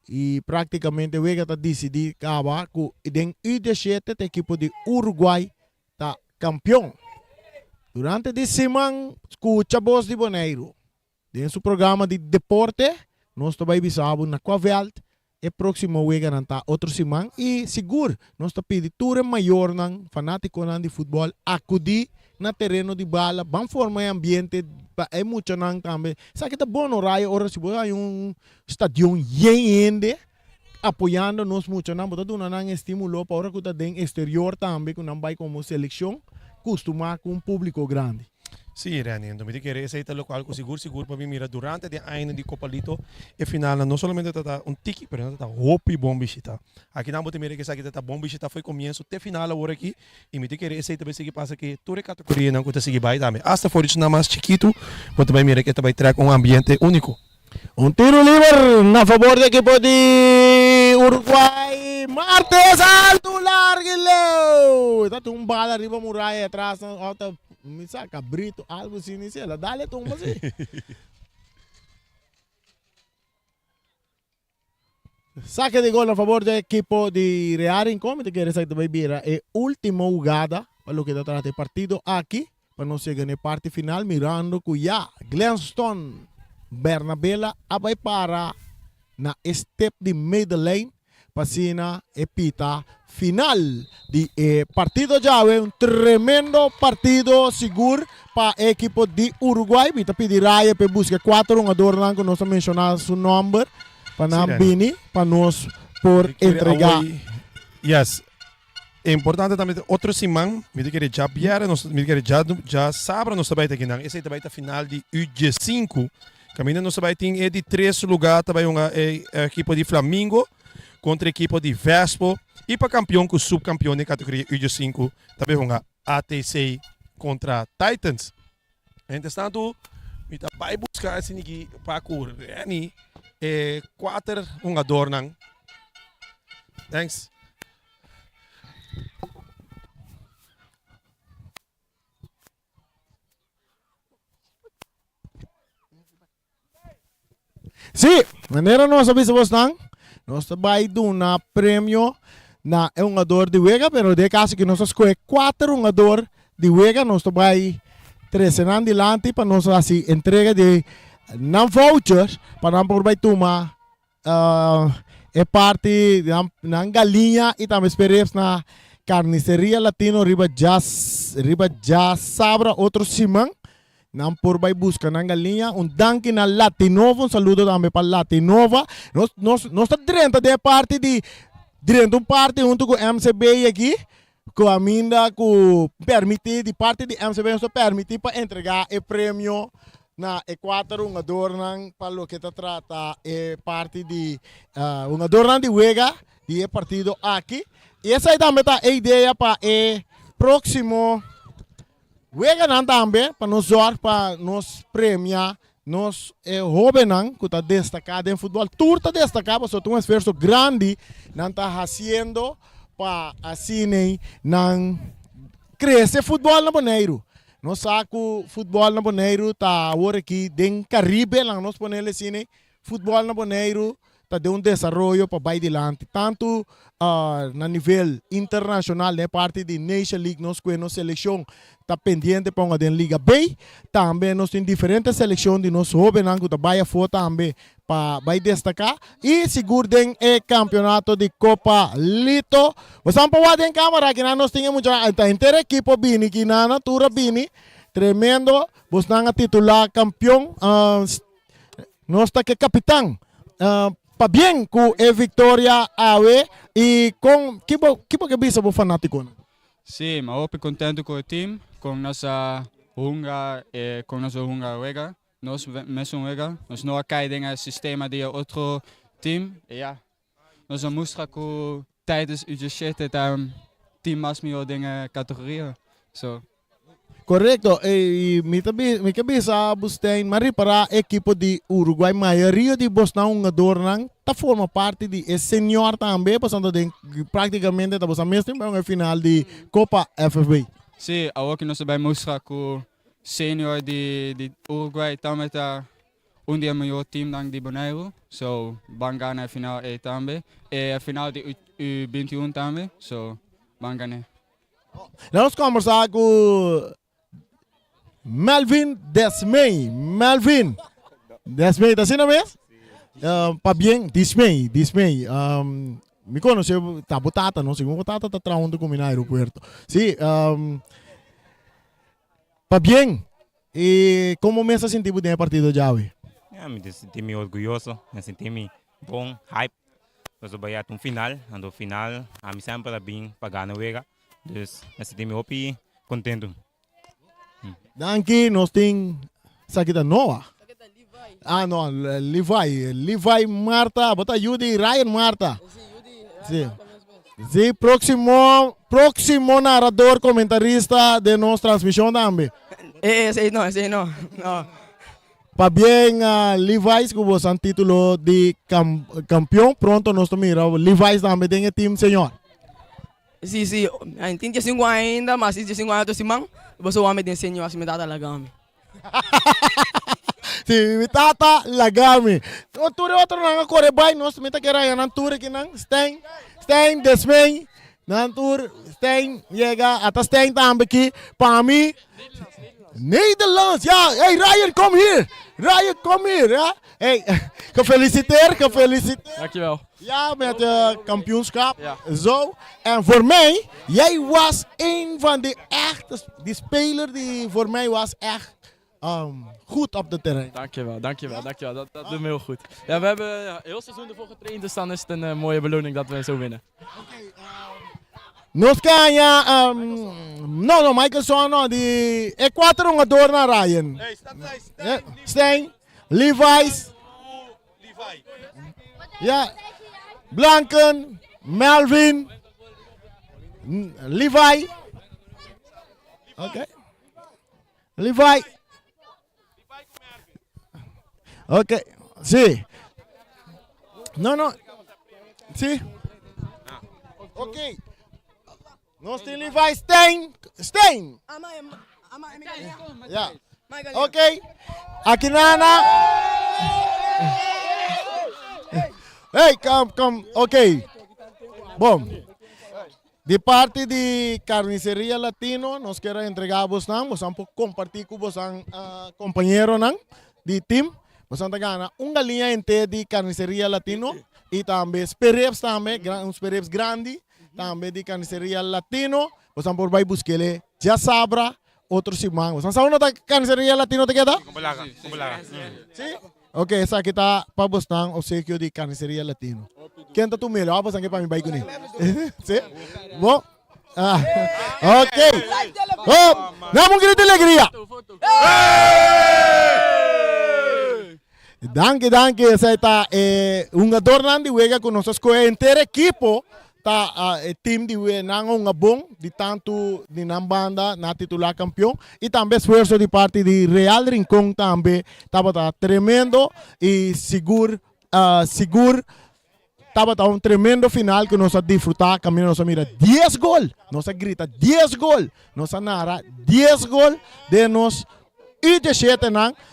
E praticamente o está decidido acabar com o U17, a equipe de Uruguai está campeão. Durante a semana, escuta a voz de Boneiro. Em seu programa de deporte, nós também visamos na Quavelt. E próximo week não está outra semana. E seguro, nós está pedindo maior ng fanático de futebol acudir na terreno de bala, vamos formar ambiente, é muito não também. Sabe que tá bom horário, ora se vai estádio gente apoiando nós muito não, mas tudo não estimulou para hora que tá dentro exterior também, que não vai como seleção, costuma com um público grande. Sim, Rani, então me querer esse local com seguro para mim mira durante a ano de Copa Lito e final não somente tá tiki, mas tá hopi bom visita. Aqui não bote mira que sabe que tá bom visita foi começo até final agora aqui e me querer esse também que passa que toda categoria não conta seguir vai também. Hasta for isso na mais chiquito, mas também mira que também traga ambiente único. Tiro livre na favor da equipe de Uruguai. Martes alto, larguilo. Está bala arriba muralla atrás, alta. Me saca Brito, algo assim, ela dá-lhe tumba assim. Saque de gol a favor da equipe de Real Rincón, te quer sair também vira é última jogada para o que está tratando partido aqui, para não chegar na parte final, mirando que já Glenstone Bernabela vai para na step de middle lane, pasina epita final de partido llave, un tremendo partido seguro para el equipo de Uruguay. Vita pedirá para buscar 4 jogadores que nos mencionado su nombre para Bini, para nos por entregar. Yes. É importante também outro semana, me querer já vier, me querer já sabe nós também aqui não. Esse também é final de U15. Caminho nós também tem de 3 lugares também uma equipe de Flamengo contra a equipe de Vespo. E para campeão com subcampeão na categoria U5, também uma ATC contra Titans. Entretanto, me vai buscar esse aqui para correr. 4 jogadores não. Thanks. Sim, maneira nós sabemos não. Nós vai dar um prêmio na um jogador de Vega, pero de caso que nós escolhe 4 jogadores de Vega, nós vai trazer adiante para nós assim entrega de não vouchers para não por vai tomar é parte na galinha e também esperemos na carniceria latino riba já sabra outro semana. Não por vai buscar na galinha, danke na Latinova, saludo também para Latinova. Nós está dentro da parte de parte junto com o MCB aqui, com a minda, com permitir de parte de MCB, nós permitir para entregar o prêmio na E4 jogador para o que se trata é parte de jogador de Vega e partido aqui. E essa aí também está a ideia para o próximo Vega também para nos usar para nos premiar nós jovens que está destacado em futebol, tudo está destacado, só tem um esforço grande não está fazendo para assim não crescer futebol na Boneiro. Nós sabemos que o futebol na Boneiro está agora aqui em Caribe, nós ponemos assim, futebol na Boneiro está de um desenvolvimento para vai adiante, tanto na nível internacional, na parte de Nation League, nós com a seleção está pendente para a Liga B, também nós temos diferentes seleções de nós jovens que vai fora também para vai destacar e seguro tem o campeonato de Copa Lito. Você pode ver em câmera que nós temos a inteira equipe Bini, que na natura Bini, tremendo, você não titular campeão, nós está que capitão. Para bem com a vitória AE e com que bisa o fanático. Sim, mas eu estou contente com o time, com nossa hunger e com nossa hunger Vega. Nós mesmo Vega, nós não caímos no sistema de outro team. Ja. Nós vamos mostrar que tijdens U17 team mais melhor dingen categorieën. So. Correcto. E mi cabeça bustem mari para a equipe de Uruguai, maioria de bos não jogador não tá forma parte de senior também, passando de praticamente tá mesmo para final de Copa FFB. Sim, agora que nós vamos mostrar que o senior de Uruguai também tá dia maior team dan de Bonaire. So, vamos ganhar a final também. E a final de U21 também. So, vamos ganhar. Vamos conversar com Melvin Desmey. Melvin Desmey, tá sendo mesmo? Pa bien, Desmey. Me conhece, tá botata, não sei como botata tá trabalhando comigo no aeroporto. Sim, pa bien. E como me se sentiu bem a partida de hoje? Me senti orgulhoso, me senti bom, hype. Nós vamos final, no final, a mim sempre bem para ganhar o Vega. Então, me senti opi contento. Danke, nós tem Sakita Noah. Ah, não, Levi Marta, bota Yudi, Ryan Marta. Sim. Sim, próximo narrador, comentarista de nossa transmissão também. Esse não. Para bem, Levi's que você tem título de campeão, pronto nós estamos mirando. Levi's também tem time, senhor. Sim, a gente tem 5 ainda, mas se 5 anos simang, você vai me senhor assim me dá lagami. Sim, me tata lagami. Outro não corre bem, nós me tá querendo na tour aqui não, Stein Desmey, na tour, Stein chega, até Stein também aqui, para mim. Nederlands, ja. Hey Ryan, come here. Ja. Hey, gefeliciteerd. Dankjewel. Ja, met het kampioenschap. Ja. Zo. En voor mij, jij was een van de echte, die speler die voor mij was echt goed op de terrein. Dankjewel. Dat doet me heel goed. Ja, we hebben heel seizoen ervoor getraind, dus dan is het een mooie beloning dat we zo winnen. Nos kaya, no, Michael Sono, di E4 nga door na Ryan. Hey, Stein, Levi's. Ja, Blanken, Melvin, Levi. Okay. Levi. Okay, sí. No. Sí. Okay. Nós tem Levi Stein. Ja. Ok. Aqui Nana. Hey, come. Ok. Bom. De parte de Carniceria Latino, nós queremos entregar a vocês, nós vamos compartilhar com vocês, companheiro de time. Nós vamos ganhar uma linha inteira de Carniceria Latino e também Spereps também, Spereps grande. Também de Carniceria Latino, você por vai buscar já sabra outro simão. Você sabe onde a Carniceria Latino te queda? Sim. Ok, essa aqui tá para buscar o sequio de Carniceria Latino. Quem tá tu melhor, você aqui para me vai com ele. Sim. Bom. Ok. Oh, dá um grito de alegria. Danke. Essa está adornando e juega com nossa escola inteira equipo. Team de Wenang bom de tanto de banda na titular campeão e também esforço de parte de Real Rincón também estava tremendo e seguro estava um tremendo final que nós desfrutar caminho nós mira 10 gol nós grita 10 gol nós narra 10 gol de nós e de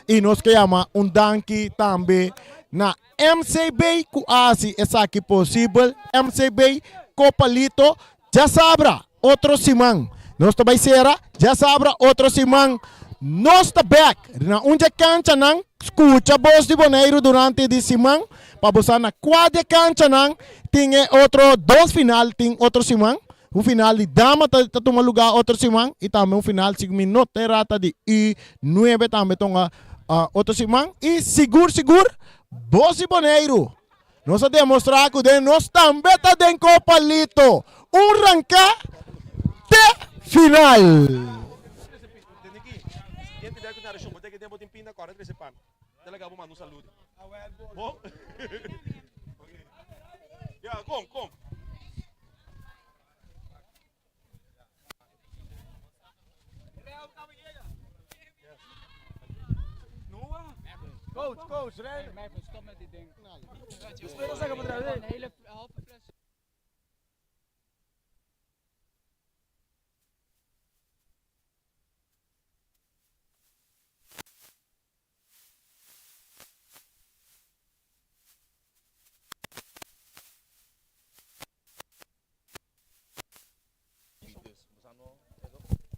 e nós que chama danke também na MCB que assim essa aqui possível MCB Copalito, já sabra, outro simão. Nós também será, já sabra, outro simão. Nós está back. Na onde cancha não, escuta a voz de Bonaire durante de simão. Para você na quadra cancha não, tem outro, 2 final, tem outro simão. O final de dama está tomando lugar outro simão. E também o final, 5 minutos, rata de I9 também toma outro simão. E seguro, voz de Bonaire. Nós vamos demonstrar que nós também estamos em Copa Lito. Ranca de final. Ja, kom. Coach, ren. Mij stop met die ding. De spelers zeggen wat eruit. Een hele halve fles.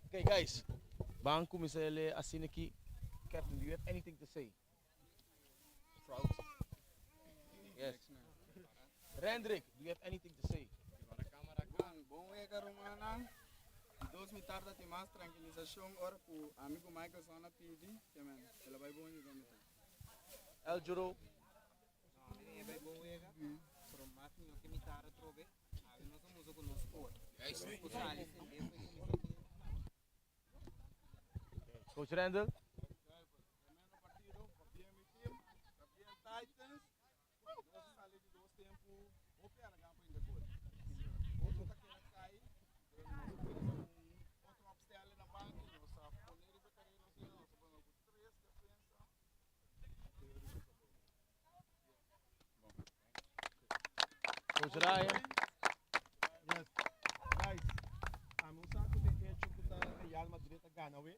Okay, guys. Banco Misele Asiniki. Captain, do you have anything to say? Trout. Yes. Rendrik, do you have anything to say? Bom ega romana. Dos me tarda tem mais tranquilização ora o amigo Michael só na pidi, também. Ela vai bom ega então. El Juro. Vai bom ega. From Martin o que me tarda trobe. A nós vamos com nós por. Coach Randall. Coach Ryan. Yes. Guys, I'm usando de hecho que está Real Madrid a gana, we.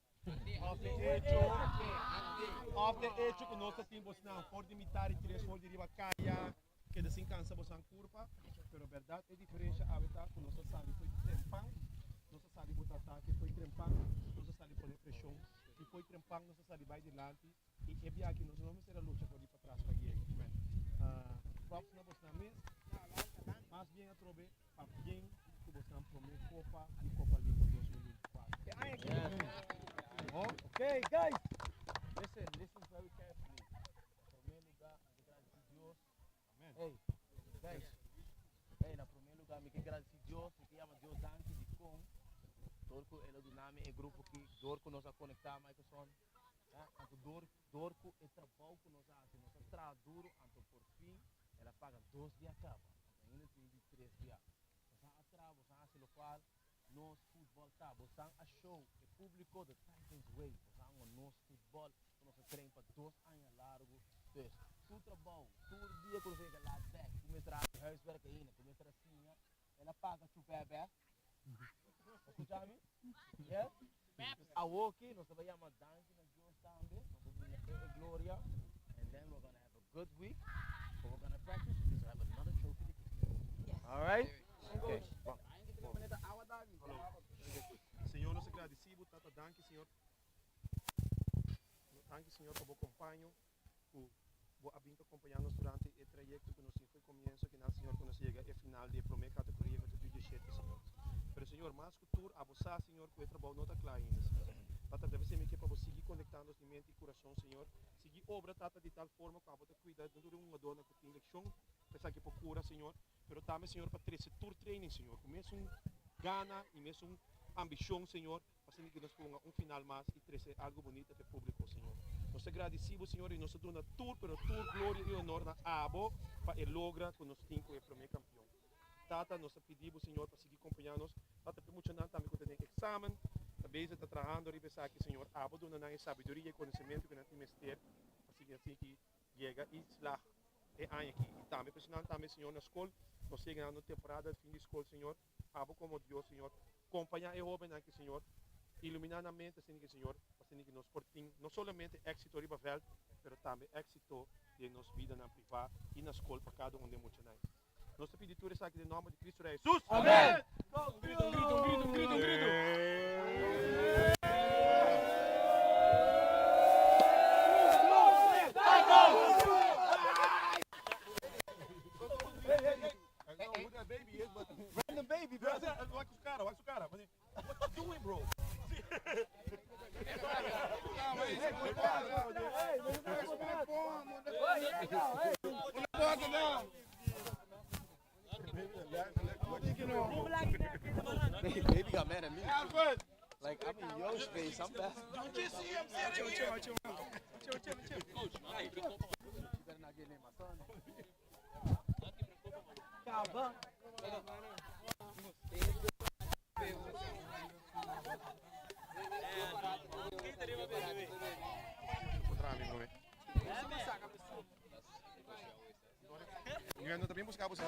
After hecho que nossa team bosna for de mitar e três for de riba caia, que assim cansa bosan curva, pero verdade é diferença habita com nossa sabe foi trempang, nossa sabe botar ataque foi trempang, nossa sabe pôr pressão, e foi trempang nossa sabe vai de lante e é bia que nós não vamos ter a luta por ir para trás para guiar, man. Props na bosna mes, mas bem a trobe, para bem que bosna promete Copa e Copa Liga 2024. Okay, guys. Listen very carefully. Primeiro lugar, me agradecer a Deus. Amen. Hey, guys. Hey, na primeiro lugar, me agradecer a Deus, me chama Deus danke de com. Dorco ela do nome é grupo que Dorco nos a conectar Microsoft. Anto Dorco é trabalho que nós fazemos, nós tra duro, anto por fim, ela paga 2 dias acaba. Ainda tem de 3 dias. Nós a tra, nós a se local. Nos futebol tá, você a show, o público do Titans Way, você a nos futebol, nós treino para 2 anos largo, então, tu trabalho, tu dia que você lá back, começar a huiswerk ainda, começar assim, ela paga tu bebê, escuta-me? Yeah? A walkie, nós vamos chamar dance na Deus também, nós vamos ter Gloria, and then we're gonna have a good week, but we're gonna practice because we have another trophy to get. All right? Okay. Senhor, nós agradecemos, tata, danke, Senhor. Danke, Senhor, por acompanhar, por abrir acompanhar-nos durante o trajeto que nós foi começo, que nós, Senhor, que nós chega ao final de primeira categoria que tu disseste, Senhor. Mas, Senhor, mais futuro, a você, Senhor, que o trabalho não está claro ainda, Senhor. Tata, deve ser que para você seguir conectando-nos de mente e coração, Senhor. Seguir obra, Tata, de tal forma que a você cuidar de uma dona que tem eleição, pensar que procura, Senhor. Mas também, Senhor, para ter esse tour training, Senhor. Começa gana e mesmo ambição, Senhor, para que nós ponga final mais e trazer algo bonito para o público, Senhor. Nós agradecemos, Senhor, e nós damos tour, pero tour, glória e honor na Abo para ele logra que nós temos o primeiro campeão. Tata, nós pedimos, Senhor, para seguir acompanhando-nos. Tata, por muito não também quando tem exame, a vez está trabalhando e pensar que, Senhor, Abo dona na sabedoria e conhecimento que nós temos ter, para que assim que chega e lá é ano aqui. E também, precisamos também, Senhor, na escola, nós chegamos na temporada de fim de escola, Senhor. Abo como Deus, Senhor, acompanhar o jovem aqui, Senhor, iluminar a mente, assim, Senhor, para que nós portem não somente êxito riba veld, mas também êxito de nossa vida na privada e na escola para cada um de muitos anos. Nós pedimos tudo isso aqui em nome de Cristo Jesus. Amém! Grito! Baby is, but random baby, bro. Watch your cara. What you doing, bro? Baby got mad at me. Like, I'm in your space, I'm back. Chill. Coach, you better not get near my son. Nu também buscar você.